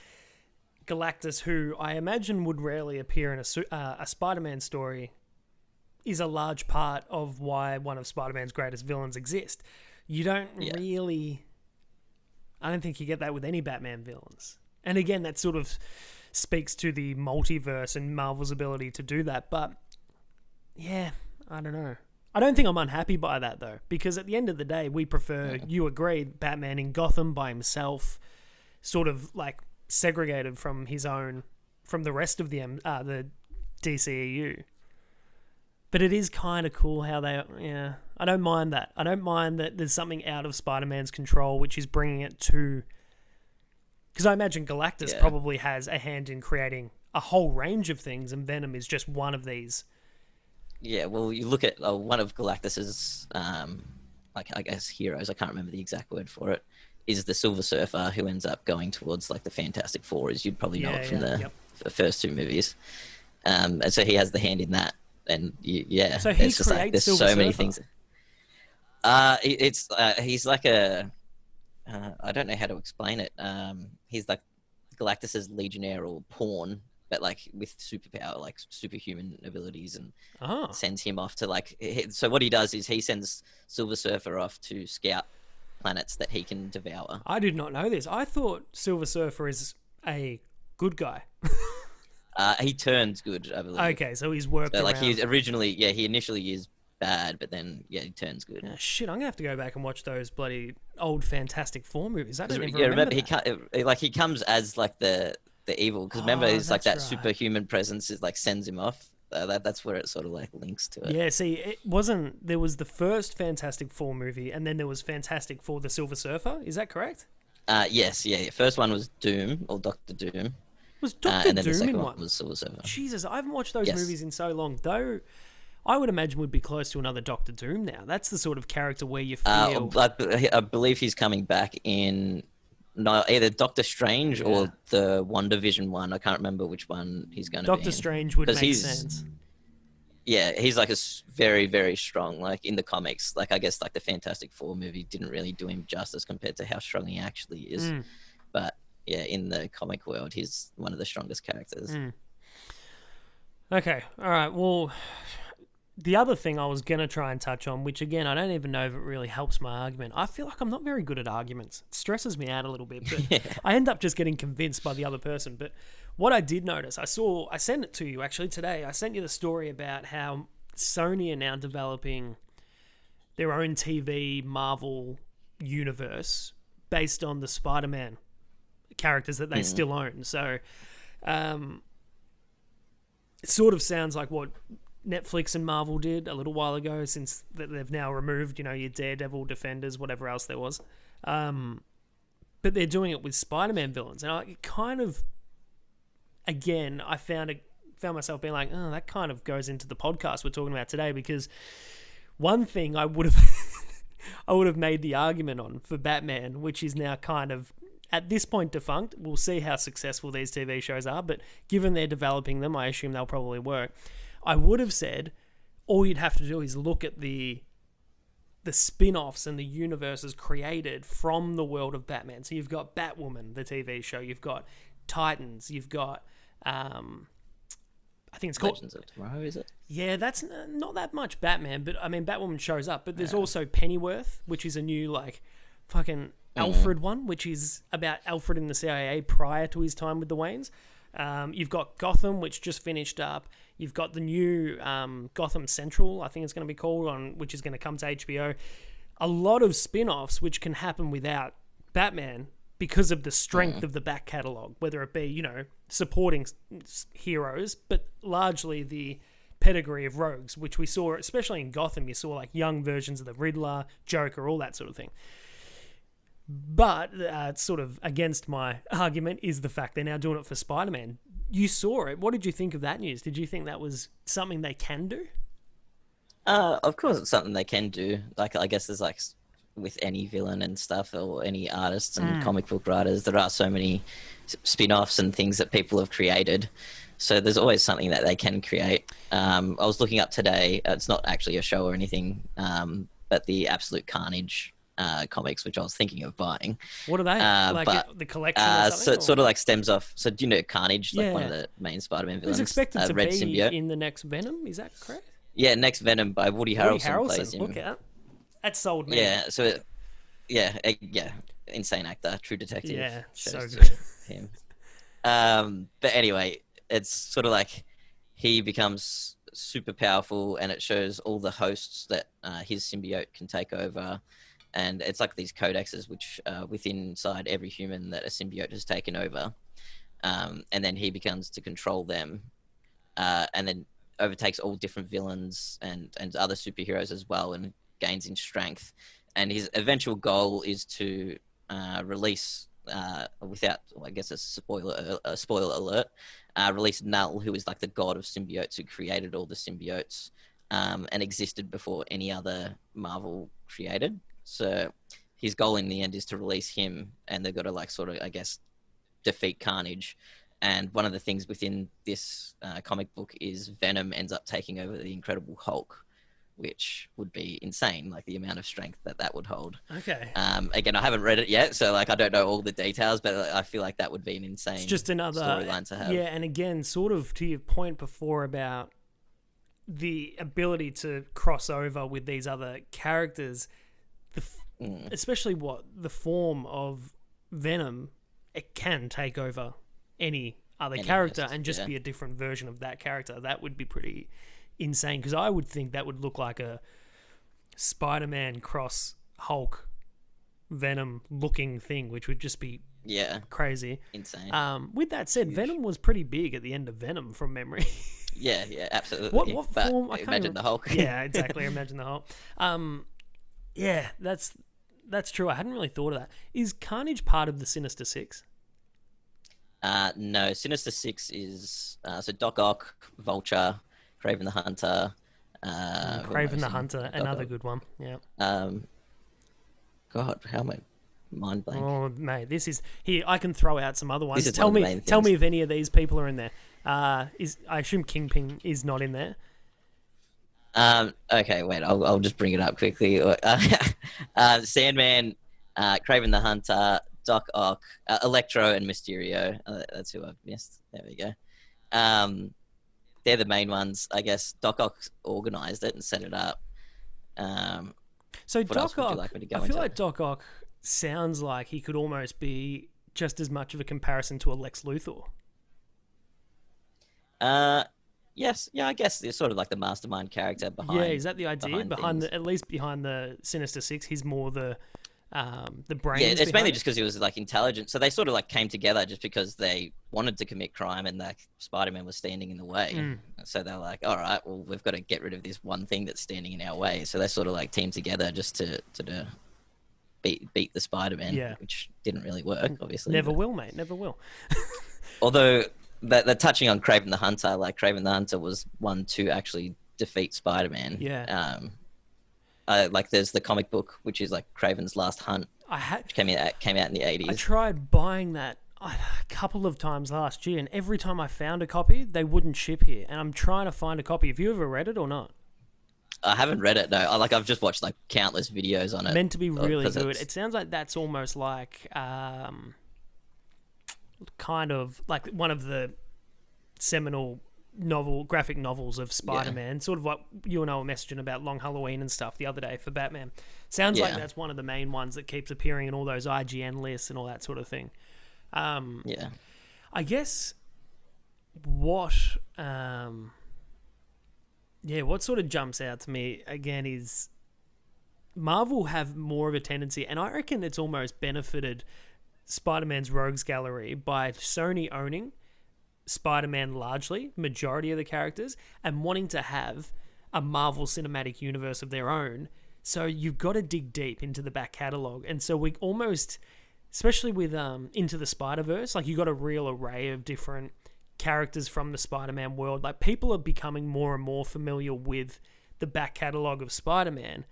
Galactus, who I imagine would rarely appear in a Spider-Man story, is a large part of why one of Spider-Man's greatest villains exist. You don't really... I don't think you get that with any Batman villains. And again, that sort of speaks to the multiverse and Marvel's ability to do that. But yeah, I don't know. I don't think I'm unhappy by that though, because at the end of the day, we prefer, you agree, Batman in Gotham by himself, sort of like segregated from the rest of the DCEU. But it is kind of cool how I don't mind that. I don't mind that there's something out of Spider-Man's control, which is bringing it to... Because I imagine Galactus probably has a hand in creating a whole range of things, and Venom is just one of these. Yeah, well, you look at one of Galactus's, like, I guess, heroes, I can't remember the exact word for it, is the Silver Surfer, who ends up going towards, like, the Fantastic Four, as you'd probably know it from first two movies, and so he has the hand in that. And yeah, So he it's just like creates there's Silver so many Surfer? things. He's like a I don't know how to explain it. He's like Galactus's legionnaire or pawn, but like with superpower, like superhuman abilities, and Oh, sends him off to like. So what he does is he sends Silver Surfer off to scout planets that he can devour. I did not know this. I thought Silver Surfer is a good guy. He turns good, I believe. Okay, so he's worked So like around. he's originally, he initially is bad, but then he turns good. Ah, shit, I'm gonna have to go back and watch those bloody old Fantastic Four movies. I don't even Yeah, remember remember he comes as like the evil, because remember Oh, he's like that that's right. superhuman presence is like sends him off. That's where it sort of like links to it. Yeah, see, it wasn't. There was the first Fantastic Four movie, and then there was Fantastic Four: The Silver Surfer. Is that correct? Yes, yeah. First one was Doom or Doctor Doom, Was Doctor and then the Doom second in one one? was Silver Surfer. Jesus, I haven't watched those Yes. movies in so long. Though, I would imagine would be close to another Doctor Doom now. That's the sort of character where you feel. I believe he's coming back in either Doctor Strange or the WandaVision one. I can't remember which one he's going to be Doctor in. Strange would 'Cause make sense. Yeah, he's like very, very strong. Like in the comics, like I guess like the Fantastic Four movie didn't really do him justice compared to how strong he actually is. But yeah, in the comic world, he's one of the strongest characters. Okay, all right. Well, the other thing I was going to try and touch on, which again, I don't even know if it really helps my argument. I feel like I'm not very good at arguments. It stresses me out a little bit, but I end up just getting convinced by the other person. But what I did notice, I sent it to you actually today. I sent you the story about how Sony are now developing their own TV Marvel universe based on the Spider-Man characters that they still own. So, it sort of sounds like what Netflix and Marvel did a little while ago, since that they've now removed, your Daredevil, Defenders, whatever else there was. But they're doing it with Spider-Man villains, and I kind of, again, I found myself being like, oh, that kind of goes into the podcast we're talking about today, because one thing I would have I would have made the argument on for Batman, which is now kind of at this point defunct. We'll see how successful these TV shows are, but given they're developing them, I assume they'll probably work. I would have said all you'd have to do is look at the spin-offs and the universes created from the world of Batman. So you've got Batwoman, the TV show. You've got Titans. You've got, I think it's called Legends of Tomorrow, is it? Yeah, that's not that much Batman, but I mean, Batwoman shows up. But there's also Pennyworth, which is a new, like, fucking Alfred one, which is about Alfred in the CIA prior to his time with the Waynes. You've got Gotham, which just finished up. You've got the new Gotham Central, I think it's going to be called, which is going to come to HBO. A lot of spin-offs which can happen without Batman because of the strength of the back catalogue, whether it be, supporting heroes, but largely the pedigree of rogues, which we saw, especially in Gotham. You saw like young versions of the Riddler, Joker, all that sort of thing. But sort of against my argument is the fact they're now doing it for Spider-Man. You saw it. What did you think of that news? Did you think that was something they can do? Of course, it's something they can do. Like I guess there's like with any villain and stuff, or any artists and comic book writers, there are so many spin-offs and things that people have created. So there's always something that they can create. I was looking up today. It's not actually a show or anything, but the Absolute Carnage comics, which I was thinking of buying. What are they? The collection or something? So it sort of like stems off. So do you know Carnage, like one of Yeah. the main Spider-Man It villains? was expected to Red be Symbiote. in the next Venom. Is that correct? Yeah, next Venom by Woody Harrelson plays him. Look at that sold me. Yeah, so yeah, insane actor, True Detective. Yeah, so shows good. him. But anyway, it's sort of like he becomes super powerful, and it shows all the hosts that his symbiote can take over, and it's like these codexes which within inside every human that a symbiote has taken over, and then he becomes to control them, and then overtakes all different villains and other superheroes as well, and gains in strength. And his eventual goal is to release, without, I guess, a spoiler alert, release Null, who is like the god of symbiotes, who created all the symbiotes, and existed before any other Marvel created. So his goal in the end is to release him, and they've got to like sort of, I guess, defeat Carnage. And one of the things within this comic book is Venom ends up taking over the Incredible Hulk, which would be insane, like the amount of strength that would hold. Okay. Again, I haven't read it yet, so like I don't know all the details, but I feel like that would be an insane It's just another storyline to have. Yeah, and again, sort of to your point before about the ability to cross over with these other characters, especially the form of Venom, it can take over any other character and just be a different version of that character. That would be pretty insane, because I would think that would look like a Spider-Man cross Hulk Venom looking thing, which would just be crazy, insane. With that said, Venom was pretty big at the end of Venom from memory. yeah, absolutely. What form? I can't imagine the Hulk. Yeah, exactly. Imagine the Hulk. Yeah, that's true. I hadn't really thought of that. Is Carnage part of the Sinister Six? No, Sinister Six is so Doc Ock, Vulture, Kraven the Hunter. Kraven the Hunter, another good one. Yeah. God, how am I mind blank? Oh, mate, this is here. I can throw out some other ones. Tell me if any of these people are in there. I assume Kingpin is not in there. Okay, wait. I'll just bring it up quickly. Sandman, Kraven the Hunter, Doc Ock, Electro, and Mysterio. That's who I've missed. There we go. They're the main ones, I guess. Doc Ock organized it and set it up. So what Doc Ock, like I feel like Doc Ock sounds like he could almost be just as much of a comparison to a Lex Luthor. Yes, yeah, I guess it's sort of like the mastermind character behind. Yeah, is that the idea behind at least behind the Sinister Six? He's more the brains. Yeah, it's mainly just because he was like intelligent. So they sort of like came together just because they wanted to commit crime, and like Spider-Man was standing in the way. So they're like, all right, well, we've got to get rid of this one thing that's standing in our way. So they sort of like teamed together just to beat the Spider-Man, which didn't really work, obviously. Never will, mate. Never will. Although they're touching on Kraven the Hunter, like Kraven the Hunter was one to actually defeat Spider-Man. Yeah. Like there's the comic book, which is like Kraven's Last Hunt, which came out in the 80s. I tried buying that a couple of times last year, and every time I found a copy, they wouldn't ship here. And I'm trying to find a copy. Have you ever read it or not? I haven't read it, no. I've just watched like countless videos on it. Meant to be really good. It sounds like that's almost like kind of like one of the seminal graphic novels of Spider-Man, sort of what you and I were messaging about Long Halloween and stuff the other day for Batman. Sounds like that's one of the main ones that keeps appearing in all those IGN lists and all that sort of thing. I guess what sort of jumps out to me again is Marvel have more of a tendency, and I reckon it's almost benefited Spider-Man's Rogues Gallery by Sony owning Spider-Man largely, majority of the characters, and wanting to have a Marvel Cinematic Universe of their own. So you've got to dig deep into the back catalogue. And so we almost, especially with Into the Spider-Verse, like you got a real array of different characters from the Spider-Man world. Like people are becoming more and more familiar with the back catalogue of Spider-Man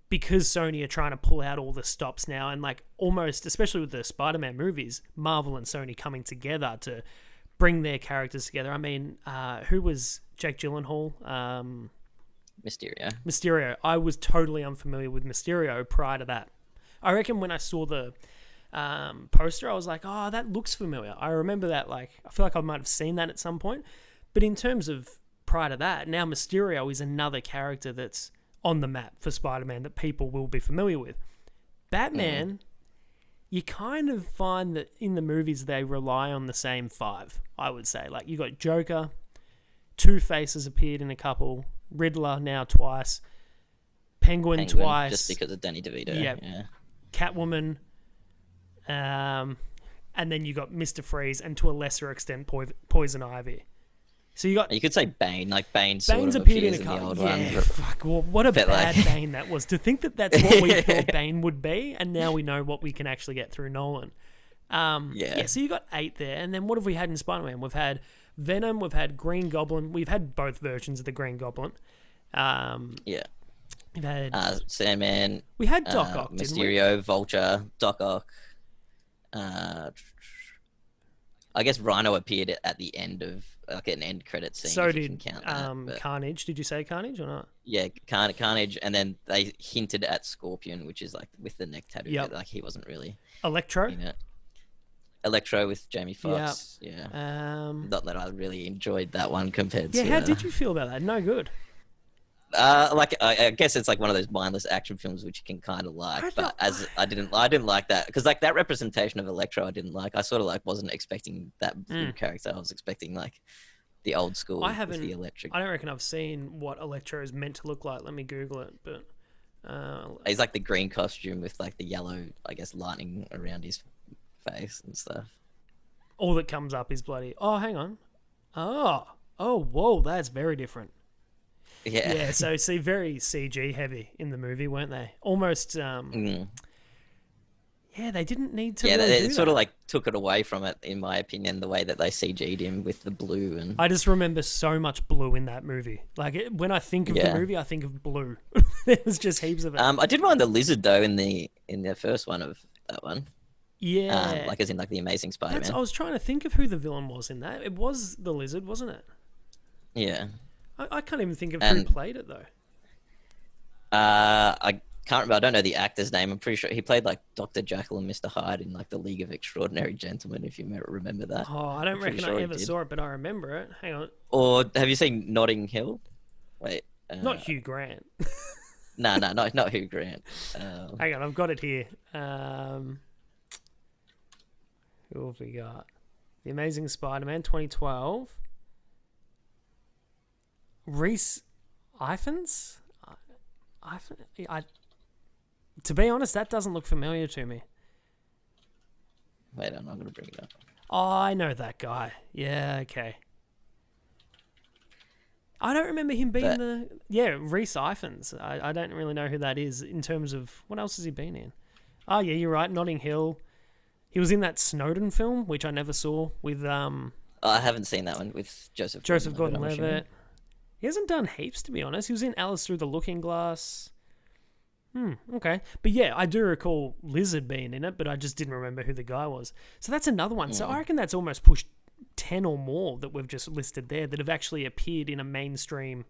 because Sony are trying to pull out all the stops now, and like almost, especially with the Spider-Man movies, Marvel and Sony coming together to bring their characters together. I mean, who was Jake Gyllenhaal? Mysterio. I was totally unfamiliar with Mysterio prior to that. I reckon when I saw the poster, I was like, oh, that looks familiar. I remember that, like, I feel like I might have seen that at some point. But in terms of prior to that, now Mysterio is another character that's on the map for Spider-Man that people will be familiar with. Batman, you kind of find that in the movies they rely on the same five, I would say. Like, you got Joker, Two-Face has appeared in a couple, Riddler now twice, Penguin twice. Just because of Danny DeVito. Yeah. Catwoman, and then you got Mr. Freeze, and to a lesser extent, Poison Ivy. So you could say Bane, like Bane's sort of appeared in a couple. Old one, fuck. Well, what a bad Bane that was. To think that that's what we thought Bane would be, and now we know what we can actually get through Nolan. So you got 8 there, and then what have we had in Spider-Man? We've had Venom, we've had Green Goblin, we've had both versions of the Green Goblin. We've had Sandman. We had Doc Ock, Mysterio, Vulture, Doc Ock. I guess Rhino appeared at the end of like an end credit scene. So if you did can count that, but Carnage. Did you say Carnage or not? yeah, Carnage, and then they hinted at Scorpion, which is like with the neck tattoo. Yep. But, like he wasn't really Electro. in it. Electro with Jamie Foxx. Yeah. Yeah. Not that I really enjoyed that one compared Yeah, to. how did you feel about that? No good. Like I guess it's like one of those mindless action films which you can kind of like, but as I didn't like that because like that representation of Electro I didn't like. I sort of like wasn't expecting that blue character. I was expecting like the old school. I haven't. With the electric. I don't reckon I've seen what Electro is meant to look like. Let me Google it. But he's like the green costume with like the yellow, I guess, lightning around his face and stuff. all that comes up is bloody. Oh, hang on. Oh, whoa, that's very different. Yeah. Yeah, so see, very CG heavy in the movie, weren't they? Almost. Yeah, they didn't need to. Yeah, really they do sort that. of like took it away from it, in my opinion, the way that they CG'd him with the blue and. I just remember so much blue in that movie. Like when I think of the movie, I think of blue. There was just heaps of it. I did mind the lizard though in the first one of that one. Yeah, like as in like the Amazing Spider-Man. I was trying to think of who the villain was in that. It was the lizard, wasn't it? Yeah. I can't even think of who played it though. I can't remember. I don't know the actor's name. I'm pretty sure he played like Dr. Jekyll and Mr. Hyde in like the League of Extraordinary Gentlemen. If you remember that. Oh, I don't reckon I ever saw it, but I remember it. Hang on. Or have you seen Notting Hill? Wait. Not Hugh Grant. No, not Hugh Grant. Hang on, I've got it here. Who have we got? The Amazing Spider-Man 2012. Reese Ifans? To be honest, that doesn't look familiar to me. Wait, I'm not going to bring it up. Oh, I know that guy. Yeah, okay. I don't remember him being Reese Ifans. I don't really know who that is in terms of what else has he been in. Oh yeah, you're right. Notting Hill. He was in that Snowden film, which I never saw with I haven't seen that one with Joseph Gordon-Levitt. He hasn't done heaps, to be honest. He was in Alice Through the Looking Glass. Okay. But yeah, I do recall Lizard being in it, but I just didn't remember who the guy was. So that's another one. So I reckon that's almost pushed 10 or more that we've just listed there that have actually appeared in a mainstream,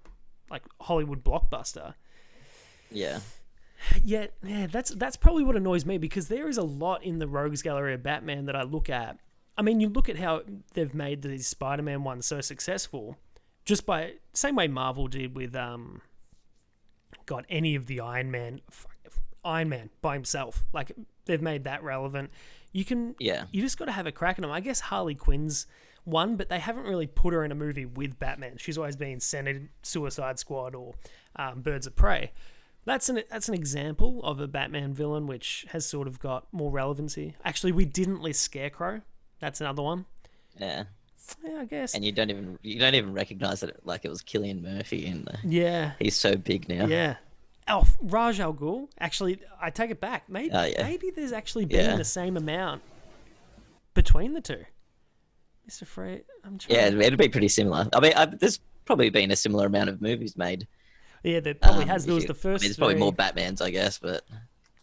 like, Hollywood blockbuster. Yeah. Yet, yeah, that's probably what annoys me, because there is a lot in the Rogues Gallery of Batman that I look at. I mean, you look at how they've made these Spider-Man ones so successful, just by same way Marvel did with any of the Iron Man by himself. Like, they've made that relevant. You just got to have a crack at them. I guess Harley Quinn's one, but they haven't really put her in a movie with Batman. She's always been Senate, Suicide Squad, or Birds of Prey. That's an example of a Batman villain which has sort of got more relevancy. Actually, we didn't list Scarecrow. That's another one. Yeah. Yeah, I guess. And you don't even recognize that it was Cillian Murphy in the. Yeah. He's so big now. Yeah. Oh, Raj Al Ghul. Actually, I take it back. Maybe there's actually been the same amount between the two. Mr. Frey, it'd be pretty similar. I mean, there's probably been a similar amount of movies made. Yeah, there probably has. There was the first. There's probably more Batmans, I guess, but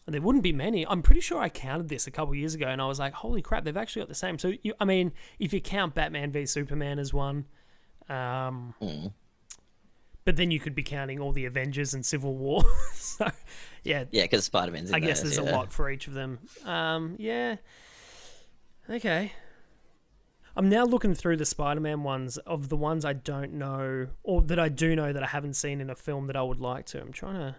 there wouldn't be many. I'm pretty sure I counted this a couple of years ago, and I was like, "Holy crap, they've actually got the same." So, I mean, if you count Batman v Superman as one, but then you could be counting all the Avengers and Civil War. So, yeah, because Spider-Man's. I guess there's a lot for each of them. Yeah. Okay. I'm now looking through the Spider-Man ones of the ones I don't know, or that I do know that I haven't seen in a film that I would like to. I'm trying to.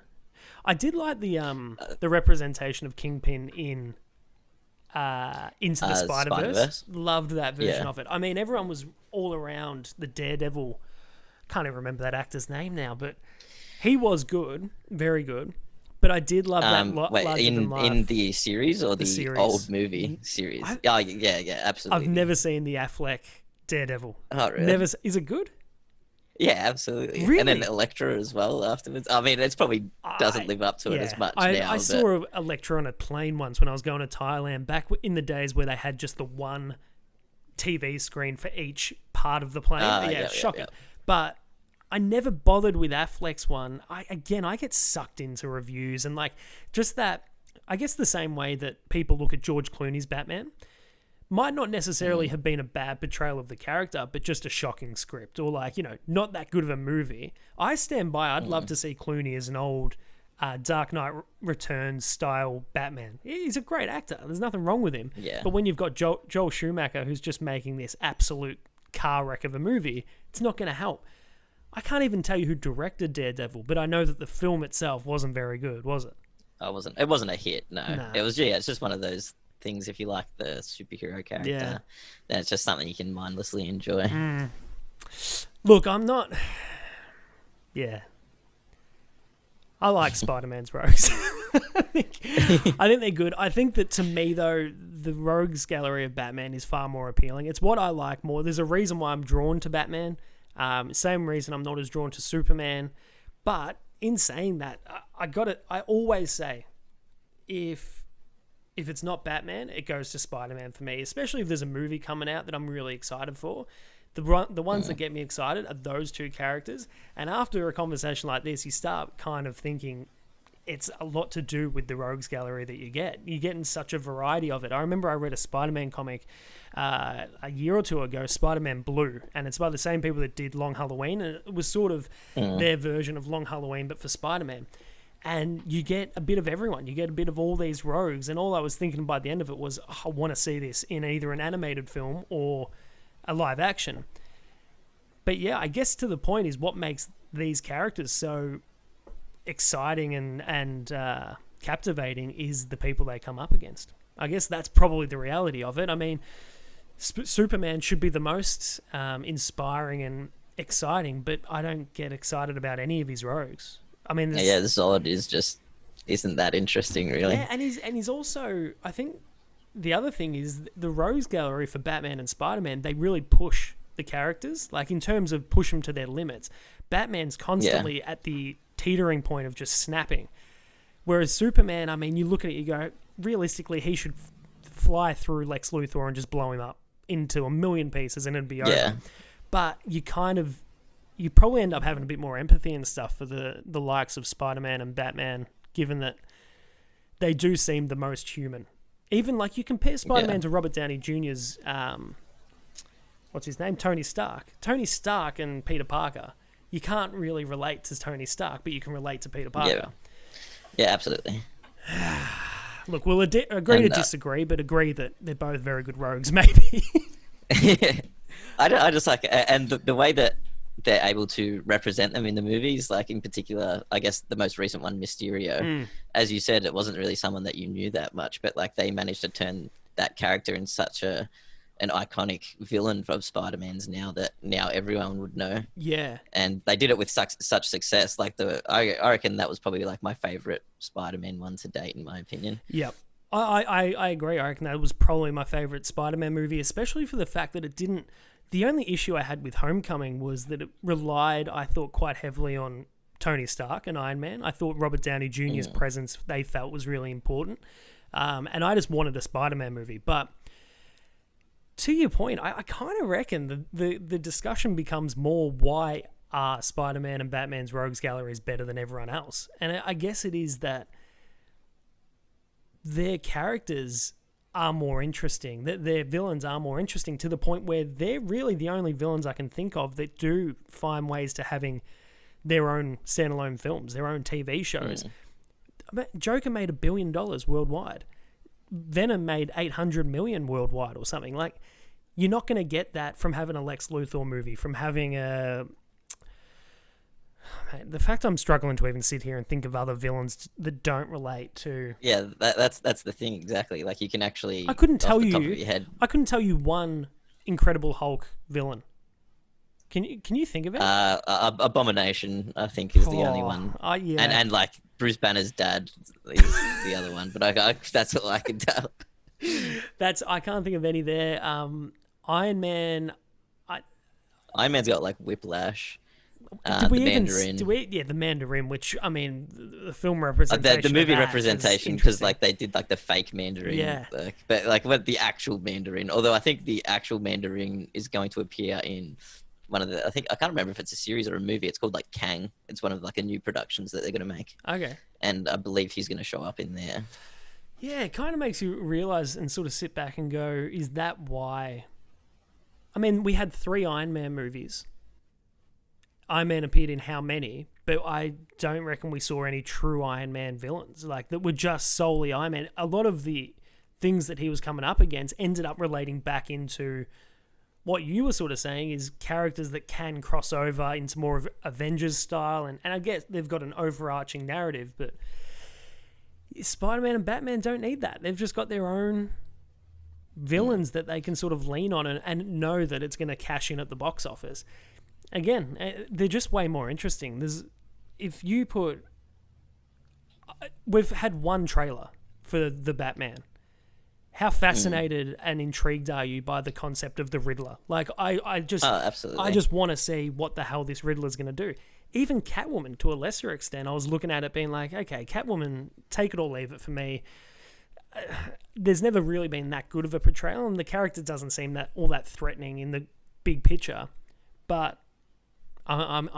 I did like the representation of Kingpin in Into the Spider-Verse. Loved that version of it. I mean, everyone was all around the Daredevil. Can't even remember that actor's name now, but he was good, very good. But I did love that in the series or the series. Old movie series. Yeah, absolutely. I've never seen the Affleck Daredevil. Oh, really? Never. Is it good? Yeah, absolutely. Really? And then Elektra as well afterwards. I mean, it's probably doesn't live up to it as much now. I saw Elektra on a plane once when I was going to Thailand, back in the days where they had just the one TV screen for each part of the plane. It's shocking. But I never bothered with Affleck's one. I get sucked into reviews and like just that. I guess the same way that people look at George Clooney's Batman, might not necessarily have been a bad portrayal of the character, but just a shocking script, or like, not that good of a movie. I stand by. I'd love to see Clooney as an old Dark Knight Returns style Batman. He's a great actor. There's nothing wrong with him. Yeah. But when you've got Joel Schumacher, who's just making this absolute car wreck of a movie, it's not going to help. I can't even tell you who directed Daredevil, but I know that the film itself wasn't very good, was it? It wasn't a hit, no. It was, it's just one of those things, if you like the superhero character, then it's just something you can mindlessly enjoy. Look, I'm not... Yeah. I like Spider-Man's rogues. I think they're good. I think that, to me, though, the rogues gallery of Batman is far more appealing. It's what I like more. There's a reason why I'm drawn to Batman. Same reason I'm not as drawn to Superman. But in saying that, I always say, if it's not Batman, it goes to Spider-Man for me, especially if there's a movie coming out that I'm really excited for. The ones that get me excited are those two characters. And after a conversation like this, you start kind of thinking it's a lot to do with the rogues gallery that you get. You're getting such a variety of it. I remember I read a Spider-Man comic a year or two ago, Spider-Man Blue, and it's by the same people that did Long Halloween, and it was sort of their version of Long Halloween, but for Spider-Man. And you get a bit of everyone. You get a bit of all these rogues, and all I was thinking by the end of it was, I want to see this in either an animated film or a live action. But yeah, I guess to the point is what makes these characters so exciting and captivating is the people they come up against. I guess that's probably the reality of it. I mean, Superman should be the most inspiring and exciting, but I don't get excited about any of his rogues. I mean, the Zod isn't that interesting, really. Yeah, and he's also, I think the other thing is the rogues gallery for Batman and Spider-Man, they really push the characters, like in terms of push them to their limits. Batman's constantly at the teetering point of just snapping. Whereas Superman, I mean, you look at it, you go, realistically, he should fly through Lex Luthor and just blow him up into a million pieces and it'd be over. Yeah. But you probably end up having a bit more empathy and stuff for the likes of Spider-Man and Batman, given that they do seem the most human. Even like you compare Spider-Man to Robert Downey Jr.'s, what's his name? Tony Stark. Tony Stark and Peter Parker. You can't really relate to Tony Stark, but you can relate to Peter Parker. Yeah, absolutely. Look, we'll agree to disagree, but agree that they're both very good rogues, maybe. I just like, and the way that they're able to represent them in the movies, like in particular, I guess the most recent one, Mysterio. As you said, it wasn't really someone that you knew that much, but like they managed to turn that character in such an iconic villain of Spider-Man's now everyone would know. Yeah. And they did it with such success. Like I reckon that was probably like my favorite Spider-Man one to date, in my opinion. Yep. I agree. I reckon that was probably my favorite Spider-Man movie, especially for the fact that it didn't. The only issue I had with Homecoming was that it relied, I thought, quite heavily on Tony Stark and Iron Man. I thought Robert Downey Jr.'s presence they felt was really important. And I just wanted a Spider-Man movie. But to your point, I kind of reckon the discussion becomes more why are Spider-Man and Batman's rogues galleries better than everyone else? And I guess it is that their characters are more interesting, that their villains are more interesting, to the point where they're really the only villains I can think of that do find ways to having their own standalone films, their own TV shows. Joker made $1 billion worldwide. Venom made 800 million worldwide or something. Like, you're not going to get that from having a Lex Luthor movie, from having a... The fact I'm struggling to even sit here and think of other villains that don't relate to... Yeah, that's the thing, exactly. Like, you can actually... I couldn't tell you one Incredible Hulk villain. Can you think of it? Abomination, I think, is the only one. Yeah. And like Bruce Banner's dad is the other one, but that's all I can tell. I can't think of any there. Iron Man. Iron Man's got like Whiplash. The Mandarin. The Mandarin, which, I mean, the film representation. The movie representation, because like they did like the fake Mandarin. Yeah. But like what the actual Mandarin, although I think the actual Mandarin is going to appear in one of the, I can't remember if it's a series or a movie. It's called like Kang. It's one of like a new productions that they're going to make. Okay. And I believe he's going to show up in there. Yeah, it kind of makes you realize and sort of sit back and go, is that why? I mean, we had 3 Iron Man movies. Iron Man appeared in how many? But I don't reckon we saw any true Iron Man villains, like, that were just solely Iron Man. A lot of the things that he was coming up against ended up relating back into what you were sort of saying, is characters that can cross over into more of Avengers style. And I guess they've got an overarching narrative, but Spider-Man and Batman don't need that. They've just got their own villains that they can sort of lean on and know that it's going to cash in at the box office. Again, they're just way more interesting. We've had one trailer for the Batman. How fascinated and intrigued are you by the concept of the Riddler? Like, I just want to see what the hell this Riddler's going to do. Even Catwoman, to a lesser extent, I was looking at it being like, okay, Catwoman, take it or leave it for me. There's never really been that good of a portrayal, and the character doesn't seem all that threatening in the big picture. But I'm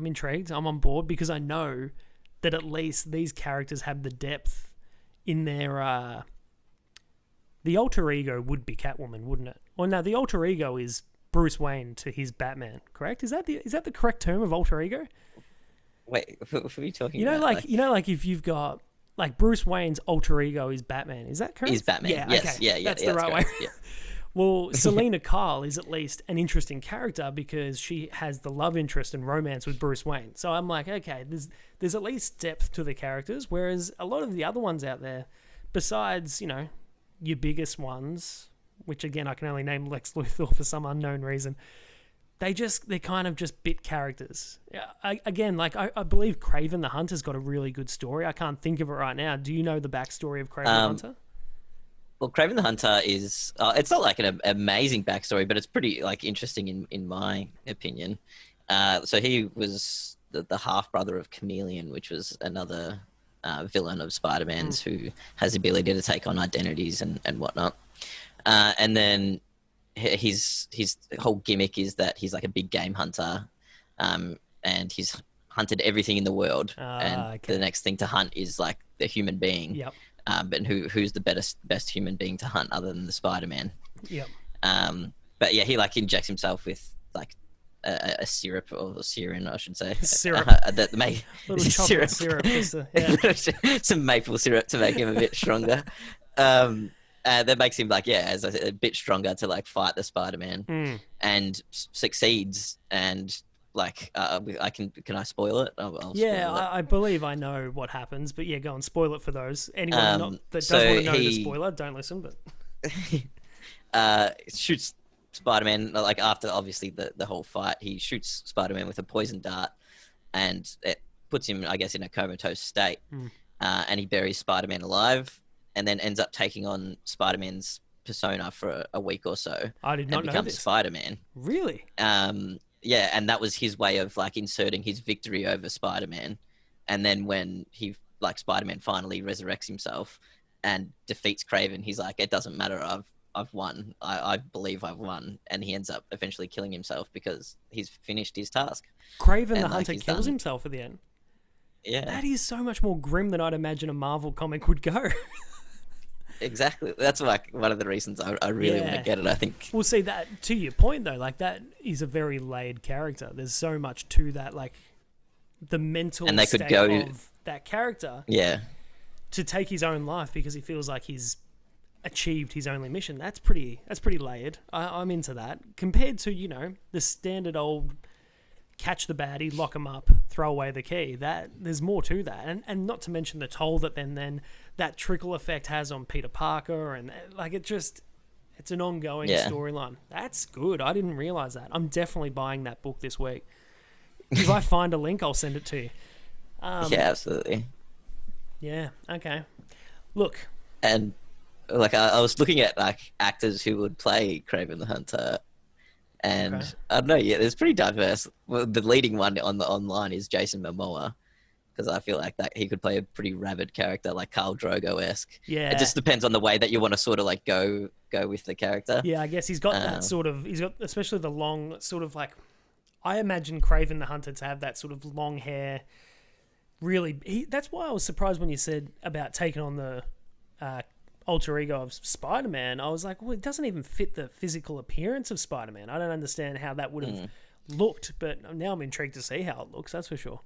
intrigued. I'm on board because I know that at least these characters have the depth in their. The alter ego would be Catwoman, wouldn't it? Well, no, the alter ego is Bruce Wayne to his Batman. Correct? Is that the correct term of alter ego? Wait, what are you talking about? Like If you've got like Bruce Wayne's alter ego is Batman. Is that correct? Is Batman? Yeah. Yes. Okay. Yeah. That's the right way. Yeah. Well, Selena Kyle is at least an interesting character because she has the love interest and romance with Bruce Wayne. So I'm like, okay, there's at least depth to the characters, whereas a lot of the other ones out there, besides, your biggest ones, which again I can only name Lex Luthor for some unknown reason, they're kind of just bit characters. I believe Kraven the Hunter's got a really good story. I can't think of it right now. Do you know the backstory of Kraven the Hunter? Well, Kraven the Hunter is it's not like an amazing backstory, but it's pretty like interesting in my opinion. So he was the half brother of Chameleon, which was another villain of Spider-Man's who has the ability to take on identities and whatnot. And then his whole gimmick is that he's like a big game hunter, and he's hunted everything in the world. The next thing to hunt is like the human being. Yep. But who's the best human being to hunt other than the Spider-Man? Yep. But yeah, he like injects himself with like a syrup or serum, I should say. Syrup. That make little chocolate syrup. Some maple syrup to make him a bit stronger. That makes him like, as I said, a bit stronger to like fight the Spider-Man, and succeeds. And like, can I spoil it? I'll spoil it. I believe I know what happens, but go and spoil it for those. Anyone that does want to know the spoiler, don't listen. But shoots Spider-Man, like after obviously the whole fight, he shoots Spider-Man with a poison dart, and it puts him, I guess, in a comatose state. And he buries Spider-Man alive, and then ends up taking on Spider-Man's persona for a week or so. I did not know becomes this. Spider-Man. Really? Yeah, and that was his way of like inserting his victory over Spider-Man. And then when Spider-Man finally resurrects himself and defeats Kraven, he's like, it doesn't matter, I've won. I believe I've won. And he ends up eventually killing himself because he's finished his task. Kraven the Hunter kills himself at the end. Yeah. That is so much more grim than I'd imagine a Marvel comic would go. Exactly. That's like one of the reasons I really want to get it, I think. Well, see, that to your point though, like that is a very layered character. There's so much to that, like the mental and they state could go of that character. Yeah. To take his own life because he feels like he's achieved his only mission. That's pretty layered. I'm into that. Compared to, the standard old catch the baddie, lock him up, throw away the key. That there's more to that. And not to mention the toll that then that trickle effect has on Peter Parker, and like it's an ongoing storyline. That's good. I didn't realize that. I'm definitely buying that book this week. If I find a link, I'll send it to you. Yeah, absolutely. Yeah, okay. Look. And like I was looking at like actors who would play Kraven the Hunter, and I don't know, there's pretty diverse. Well, the leading one on the online is Jason Momoa, because I feel like that he could play a pretty rabid character, like Khal Drogo-esque. Yeah. It just depends on the way that you want to sort of like go with the character. Yeah, I guess he's got that sort of, he's got especially the long sort of like, I imagine Kraven the Hunter to have that sort of long hair. Really, that's why I was surprised when you said about taking on the alter ego of Spider-Man, I was like, well, it doesn't even fit the physical appearance of Spider-Man. I don't understand how that would have looked, but now I'm intrigued to see how it looks, that's for sure.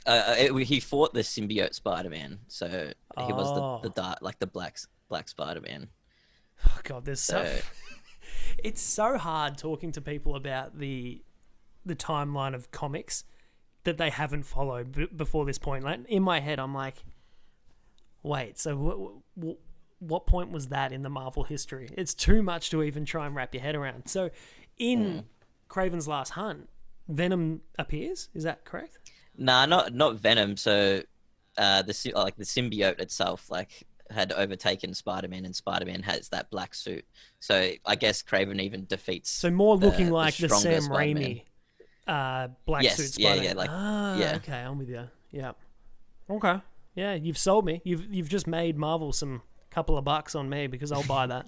He fought the symbiote Spider-Man, so he was the dark, like the black Spider-Man. Oh God, there's so it's so hard talking to people about the timeline of comics that they haven't followed before this point. Like in my head, I'm like, wait, so what point was that in the Marvel history? It's too much to even try and wrap your head around. So in Kraven's Last Hunt, Venom appears. Is that correct? Nah, not Venom. So the symbiote itself had overtaken Spider-Man, and Spider-Man has that black suit. So I guess Kraven even defeats. So more looking like the Sam Spider-Man. Raimi black suit Spider-Man. Okay, I'm with you. Yeah. Okay. Yeah, you've sold me. You've just made Marvel some couple of bucks on me because I'll buy that.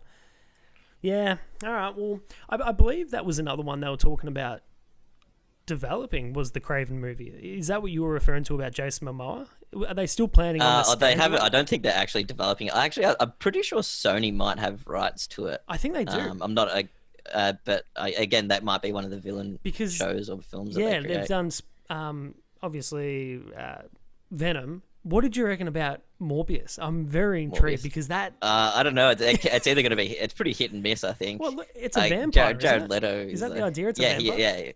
Yeah. All right. Well, I believe that was another one they were talking about developing, was the Kraven movie. Is that what you were referring to about Jason Momoa? Are they still planning on this? They haven't. I don't think they're actually developing it. I'm pretty sure Sony might have rights to it. I think they do. I'm not. But again, that might be one of the villain shows or films. Yeah, that they've done obviously Venom. What did you reckon about Morbius? I'm very intrigued because that. I don't know. It's either going to be. It's pretty hit and miss, I think. Well, look, it's a vampire. Jared Leto. Is that the idea? It's a vampire. Yeah.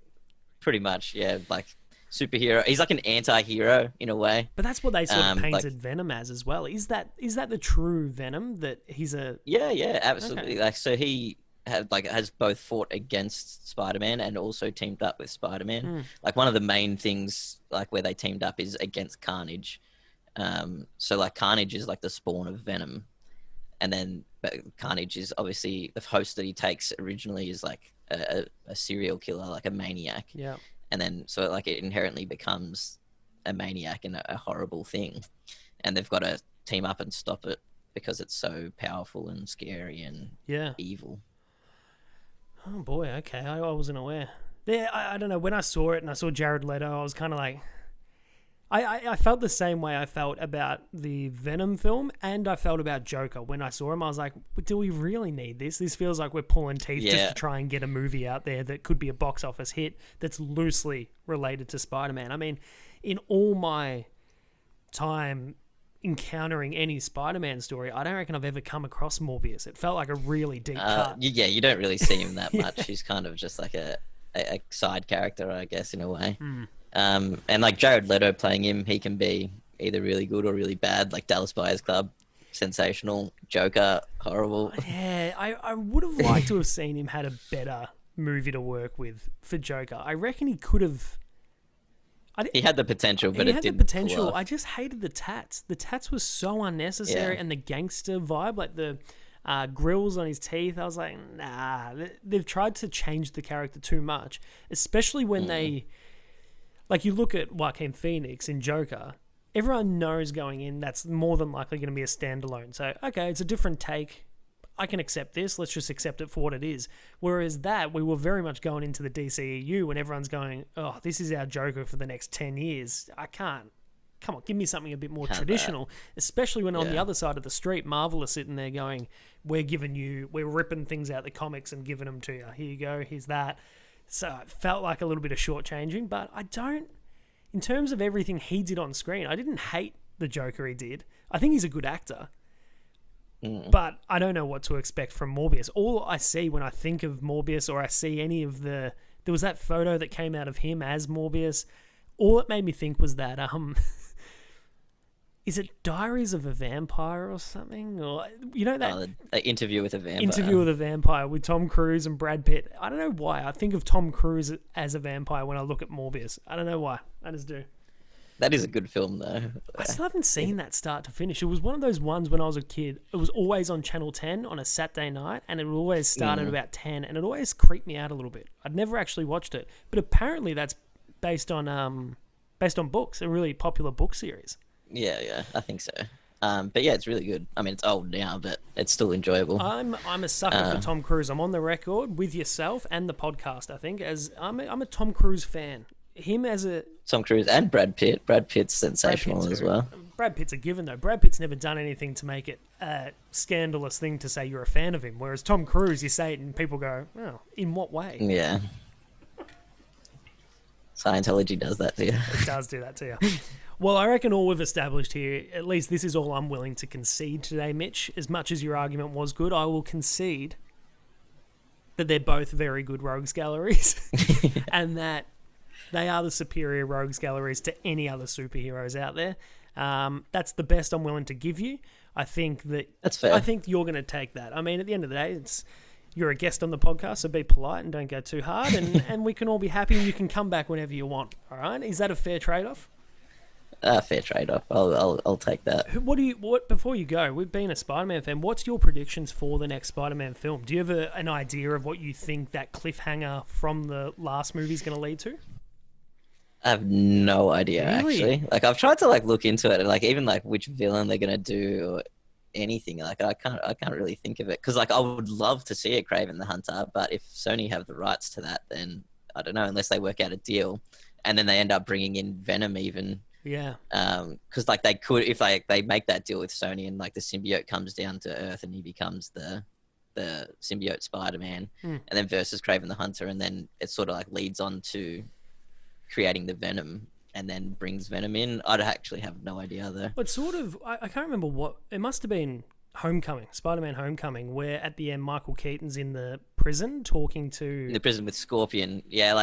Pretty much. Yeah, like superhero. He's like an anti-hero in a way. But that's what they sort of painted Venom as well. Is that the true Venom, that he's a? Yeah, absolutely. Okay. Like, so he has both fought against Spider-Man and also teamed up with Spider-Man. Like one of the main things where they teamed up is against Carnage. So Carnage is like the spawn of Venom, and then Carnage is obviously the host that he takes originally is like a serial killer, like a maniac. Yeah. And then so it inherently becomes a maniac and a horrible thing, and they've got to team up and stop it because it's so powerful and scary and evil. Oh boy, okay, I wasn't aware. Yeah, I don't know. When I saw it and I saw Jared Leto, I was kind of like, I felt the same way I felt about the Venom film, and I felt about Joker. When I saw him, I was like, do we really need this? This feels like we're pulling teeth just to try and get a movie out there that could be a box office hit that's loosely related to Spider-Man. I mean, in all my time encountering any Spider-Man story, I don't reckon I've ever come across Morbius. It felt like a really deep cut. Yeah, you don't really see him that much. He's kind of just like a side character, I guess, in a way. And like Jared Leto playing him, he can be either really good or really bad. Like Dallas Buyers Club, sensational. Joker, horrible. Yeah, I would have liked to have seen him had a better movie to work with for Joker. I reckon he could have. He had the potential, but it didn't. Pull off. I just hated the tats. The tats was so unnecessary, and the gangster vibe, like the grills on his teeth. I was like, nah. They've tried to change the character too much, especially when they, like, you look at Joaquin Phoenix in Joker. Everyone knows going in that's more than likely going to be a standalone. So, okay, it's a different take. I can accept this. Let's just accept it for what it is. Whereas that, we were very much going into the PCEYou when everyone's going, oh, this is our Joker for the next 10 years. I can't. Come on, give me something a bit more traditional, especially when on the other side of the street, Marvel are sitting there going, we're ripping things out the comics and giving them to you. Here you go, here's that. So it felt like a little bit of shortchanging, but in terms of everything he did on screen, I didn't hate the Joker he did. I think he's a good actor. But I don't know what to expect from Morbius. All I see when I think of Morbius, or I see any of there was that photo that came out of him as Morbius. All it made me think was that, is it Diaries of a Vampire or something? Or, you know, that Interview with a Vampire. Interview with a Vampire with Tom Cruise and Brad Pitt. I don't know why. I think of Tom Cruise as a vampire when I look at Morbius. I don't know why. I just do. That is a good film, though. I still haven't seen that start to finish. It was one of those ones when I was a kid. It was always on Channel 10 on a Saturday night, and it would always start at about 10, and it always creeped me out a little bit. I'd never actually watched it, but apparently that's based on books, a really popular book series. Yeah, I think so. But yeah, it's really good. I mean, it's old now, but it's still enjoyable. I'm a sucker for Tom Cruise. I'm on the record with yourself and the podcast, I think, as I'm a Tom Cruise fan. Him as a... Tom Cruise and Brad Pitt. Brad Pitt's sensational as well. Brad Pitt's a given, though. Brad Pitt's never done anything to make it a scandalous thing to say you're a fan of him. Whereas Tom Cruise, you say it and people go, oh, in what way? Yeah. Scientology does that to you. It does do that to you. Well, I reckon all we've established here, at least this is all I'm willing to concede today, Mitch. As much as your argument was good, I will concede that they're both very good rogues galleries and that they are the superior rogues galleries to any other superheroes out there. That's the best I'm willing to give you. I think that's fair. I think you're going to take that. I mean, at the end of the day, you're a guest on the podcast, so be polite and don't go too hard, and we can all be happy, and you can come back whenever you want. All right? Is that a fair trade-off? Fair trade-off. I'll take that. What before you go? We've been a Spider-Man fan. What's your predictions for the next Spider-Man film? Do you have an idea of what you think that cliffhanger from the last movie is going to lead to? I have no idea, Really? actually. Like, I've tried to look into it, and even which villain they're gonna do or anything. I can't really think of it because I would love to see a Kraven the Hunter, but if Sony have the rights to that, then I don't know, unless they work out a deal, and then they end up bringing in Venom even. Yeah. Because they could, if they make that deal with Sony and the symbiote comes down to Earth and he becomes the symbiote Spider-Man, and then versus Kraven the Hunter, and then it sort of leads on to creating the Venom and then brings Venom in. I'd actually have no idea though. But sort of, I can't remember what, it must have been Homecoming, Spider-Man Homecoming, where at the end Michael Keaton's in the prison talking to... In the prison with Scorpion. Yeah,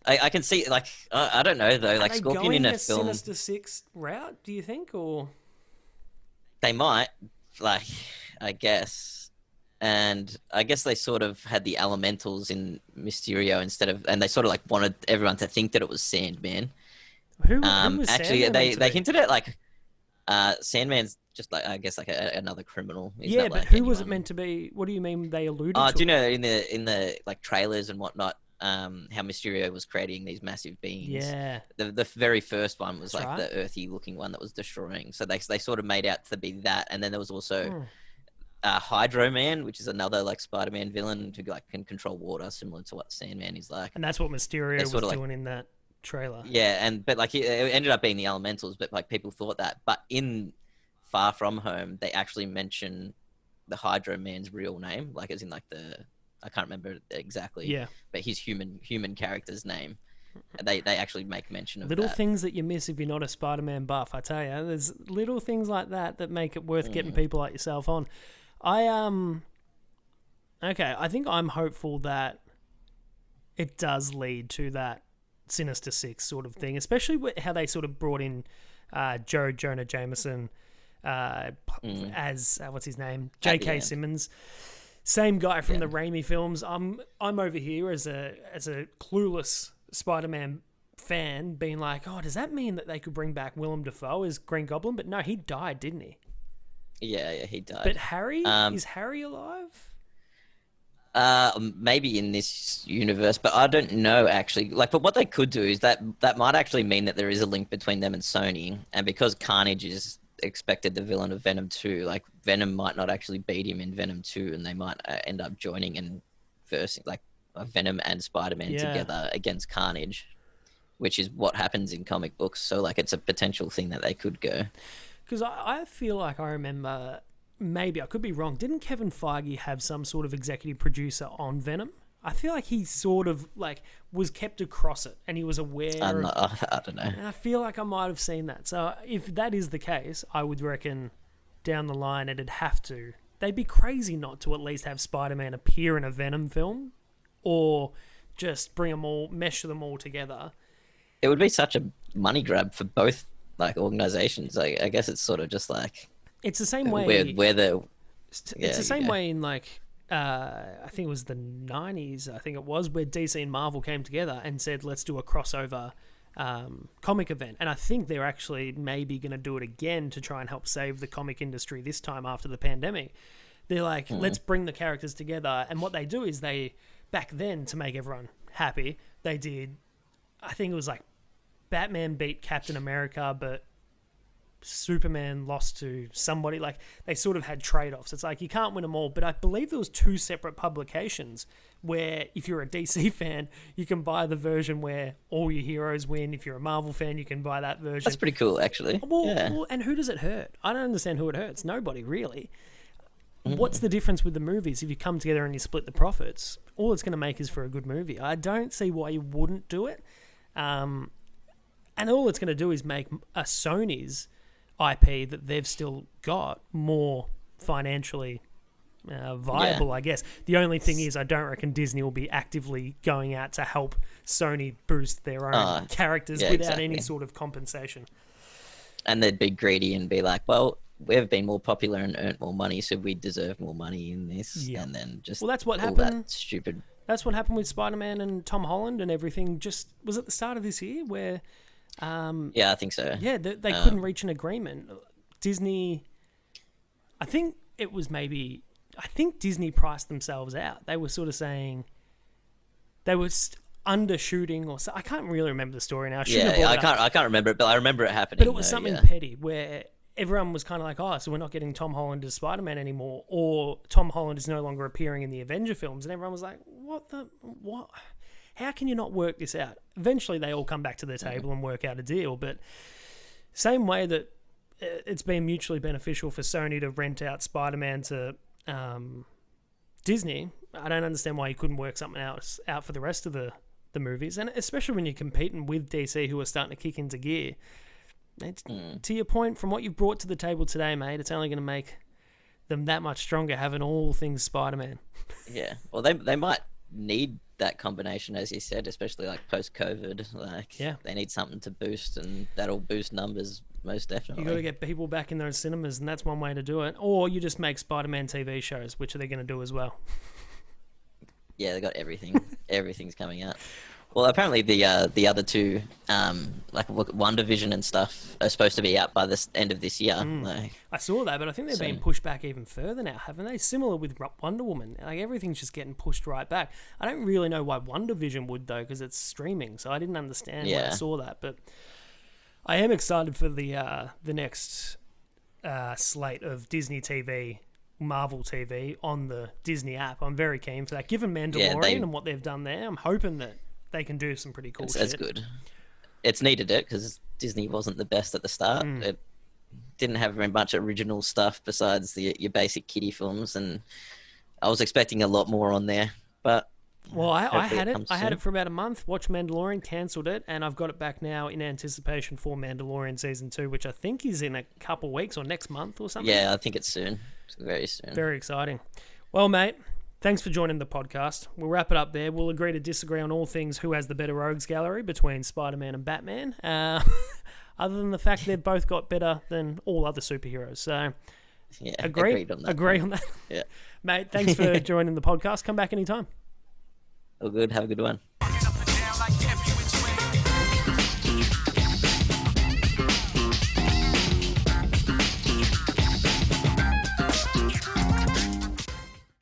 I can see, I don't know though, Are they Scorpion going in a a film... Sinister Six route, do you think, or...? They might, I guess. And I guess they sort of had the elementals in Mysterio instead of... And they sort of wanted everyone to think that it was Sandman. Who was actually, Sandman they hinted at Sandman's just I guess another criminal. He's yeah, not but who anyone. was it meant to be? What do you mean they alluded to? Do you know in the trailers and whatnot, how Mysterio was creating these massive beings? Yeah. The very first one was That's right. the earthy looking one that was destroying. So they sort of made out to be that, and then there was also Hydro Man, which is another Spider-Man villain who can control water, similar to what Sandman is like. And that's what Mysterio was doing in that trailer. Yeah, but it ended up being the elementals, but people thought that. But in Far From Home, they actually mention the Hydro Man's real name, as in I can't remember exactly. Yeah. But his human character's name. They actually make mention of little that. things that you miss if you're not a Spider-Man buff. I tell you, there's little things like that make it worth getting people like yourself on. Okay, I think I'm hopeful that it does lead to that Sinister Six sort of thing, especially with how they sort of brought in Joe Jonah Jameson as what's his name, J.K. Simmons, same guy from the Raimi films. I'm over here as a clueless Spider-Man fan, being like, oh, does that mean that they could bring back Willem Dafoe as Green Goblin? But no, he died, didn't he? Yeah, he died. But Harry, is Harry alive? Maybe in this universe, but I don't know actually. But what they could do is that might actually mean that there is a link between them and Sony, and because Carnage is expected the villain of Venom 2, Venom might not actually beat him in Venom 2, and they might end up joining and versing Venom and Spider-Man together against Carnage, which is what happens in comic books. So it's a potential thing that they could go. Because I feel like I remember, maybe I could be wrong, didn't Kevin Feige have some sort of executive producer on Venom? I feel like he sort of was kept across it and he was aware I don't know. And I feel like I might have seen that. So if that is the case, I would reckon down the line it'd have to. They'd be crazy not to at least have Spider-Man appear in a Venom film or just bring them all, mesh them all together. It would be such a money grab for both organizations. I guess it's sort of just it's the same way where the it's the same way in I think it was the 90s, I think it was, where DC and Marvel came together and said, let's do a crossover comic event. And I think they're actually maybe going to do it again to try and help save the comic industry this time after the pandemic. They're let's bring the characters together. And what they do is back then, to make everyone happy, they did, I think it was Batman beat Captain America, but Superman lost to somebody. Like, they sort of had trade-offs. It's like, you can't win them all. But I believe there was 2 separate publications where if you're a DC fan, you can buy the version where all your heroes win. If you're a Marvel fan, you can buy that version. That's pretty cool, actually. Well, and who does it hurt? I don't understand who it hurts. Nobody, really. What's the difference with the movies? If you come together and you split the profits, all it's going to make is for a good movie. I don't see why you wouldn't do it. And all it's going to do is make a Sony's IP that they've still got more financially viable, I guess. The only thing is, I don't reckon Disney will be actively going out to help Sony boost their own characters without any sort of compensation. And they'd be greedy and be like, well, we've been more popular and earned more money, so we deserve more money in this. Yeah. And then just that's what happened. That stupid. That's what happened with Spider-Man and Tom Holland and everything. Just was at the start of this year where. Yeah, I think so. Yeah, they couldn't reach an agreement. Disney. I think Disney priced themselves out. They were sort of saying they were undershooting, or so. I can't really remember the story now. I can't remember it, but I remember it happening. But it was something petty where everyone was kind of like, oh, so we're not getting Tom Holland as Spider-Man anymore, or Tom Holland is no longer appearing in the Avenger films, and everyone was like, what? How can you not work this out? Eventually, they all come back to the table and work out a deal, but same way that it's been mutually beneficial for Sony to rent out Spider-Man to Disney, I don't understand why you couldn't work something else out for the rest of the movies, and especially when you're competing with DC, who are starting to kick into gear. To your point, from what you've brought to the table today, mate, it's only going to make them that much stronger having all things Spider-Man. Yeah, well, they might need that combination, as you said, especially like post-COVID. Like, they need something to boost, and that'll boost numbers most definitely. You got to get people back in those cinemas, and that's one way to do it. Or you just make Spider-Man TV shows, which are they going to do as well? Yeah, they got everything. Everything's coming out. Well, apparently the other 2, like WandaVision and stuff, are supposed to be out by the end of this year. I saw that, but I think they're being pushed back even further now, haven't they? Similar with Wonder Woman. Like, everything's just getting pushed right back. I don't really know why WandaVision would, though, because it's streaming, so I didn't understand when I saw that. But I am excited for the next slate of Disney TV, Marvel TV on the Disney app. I'm very keen for that. Given Mandalorian and what they've done there, I'm hoping that they can do some pretty cool shit. That's good. It's needed it, because Disney wasn't the best at the start. It didn't have very much original stuff besides your basic kiddie films, and I was expecting a lot more on there. But I had it. I had it for about a month. Watched Mandalorian, cancelled it, and I've got it back now in anticipation for Mandalorian season 2, which I think is in a couple weeks or next month or something. Yeah, I think it's soon. It's very soon. Very exciting. Well, mate, thanks for joining the podcast. We'll wrap it up there. We'll agree to disagree on all things who has the better rogues gallery between Spider-Man and Batman. Other than the fact they've both got better than all other superheroes. So, agree on that. Yeah. Mate, thanks for joining the podcast. Come back anytime. All good. Have a good one.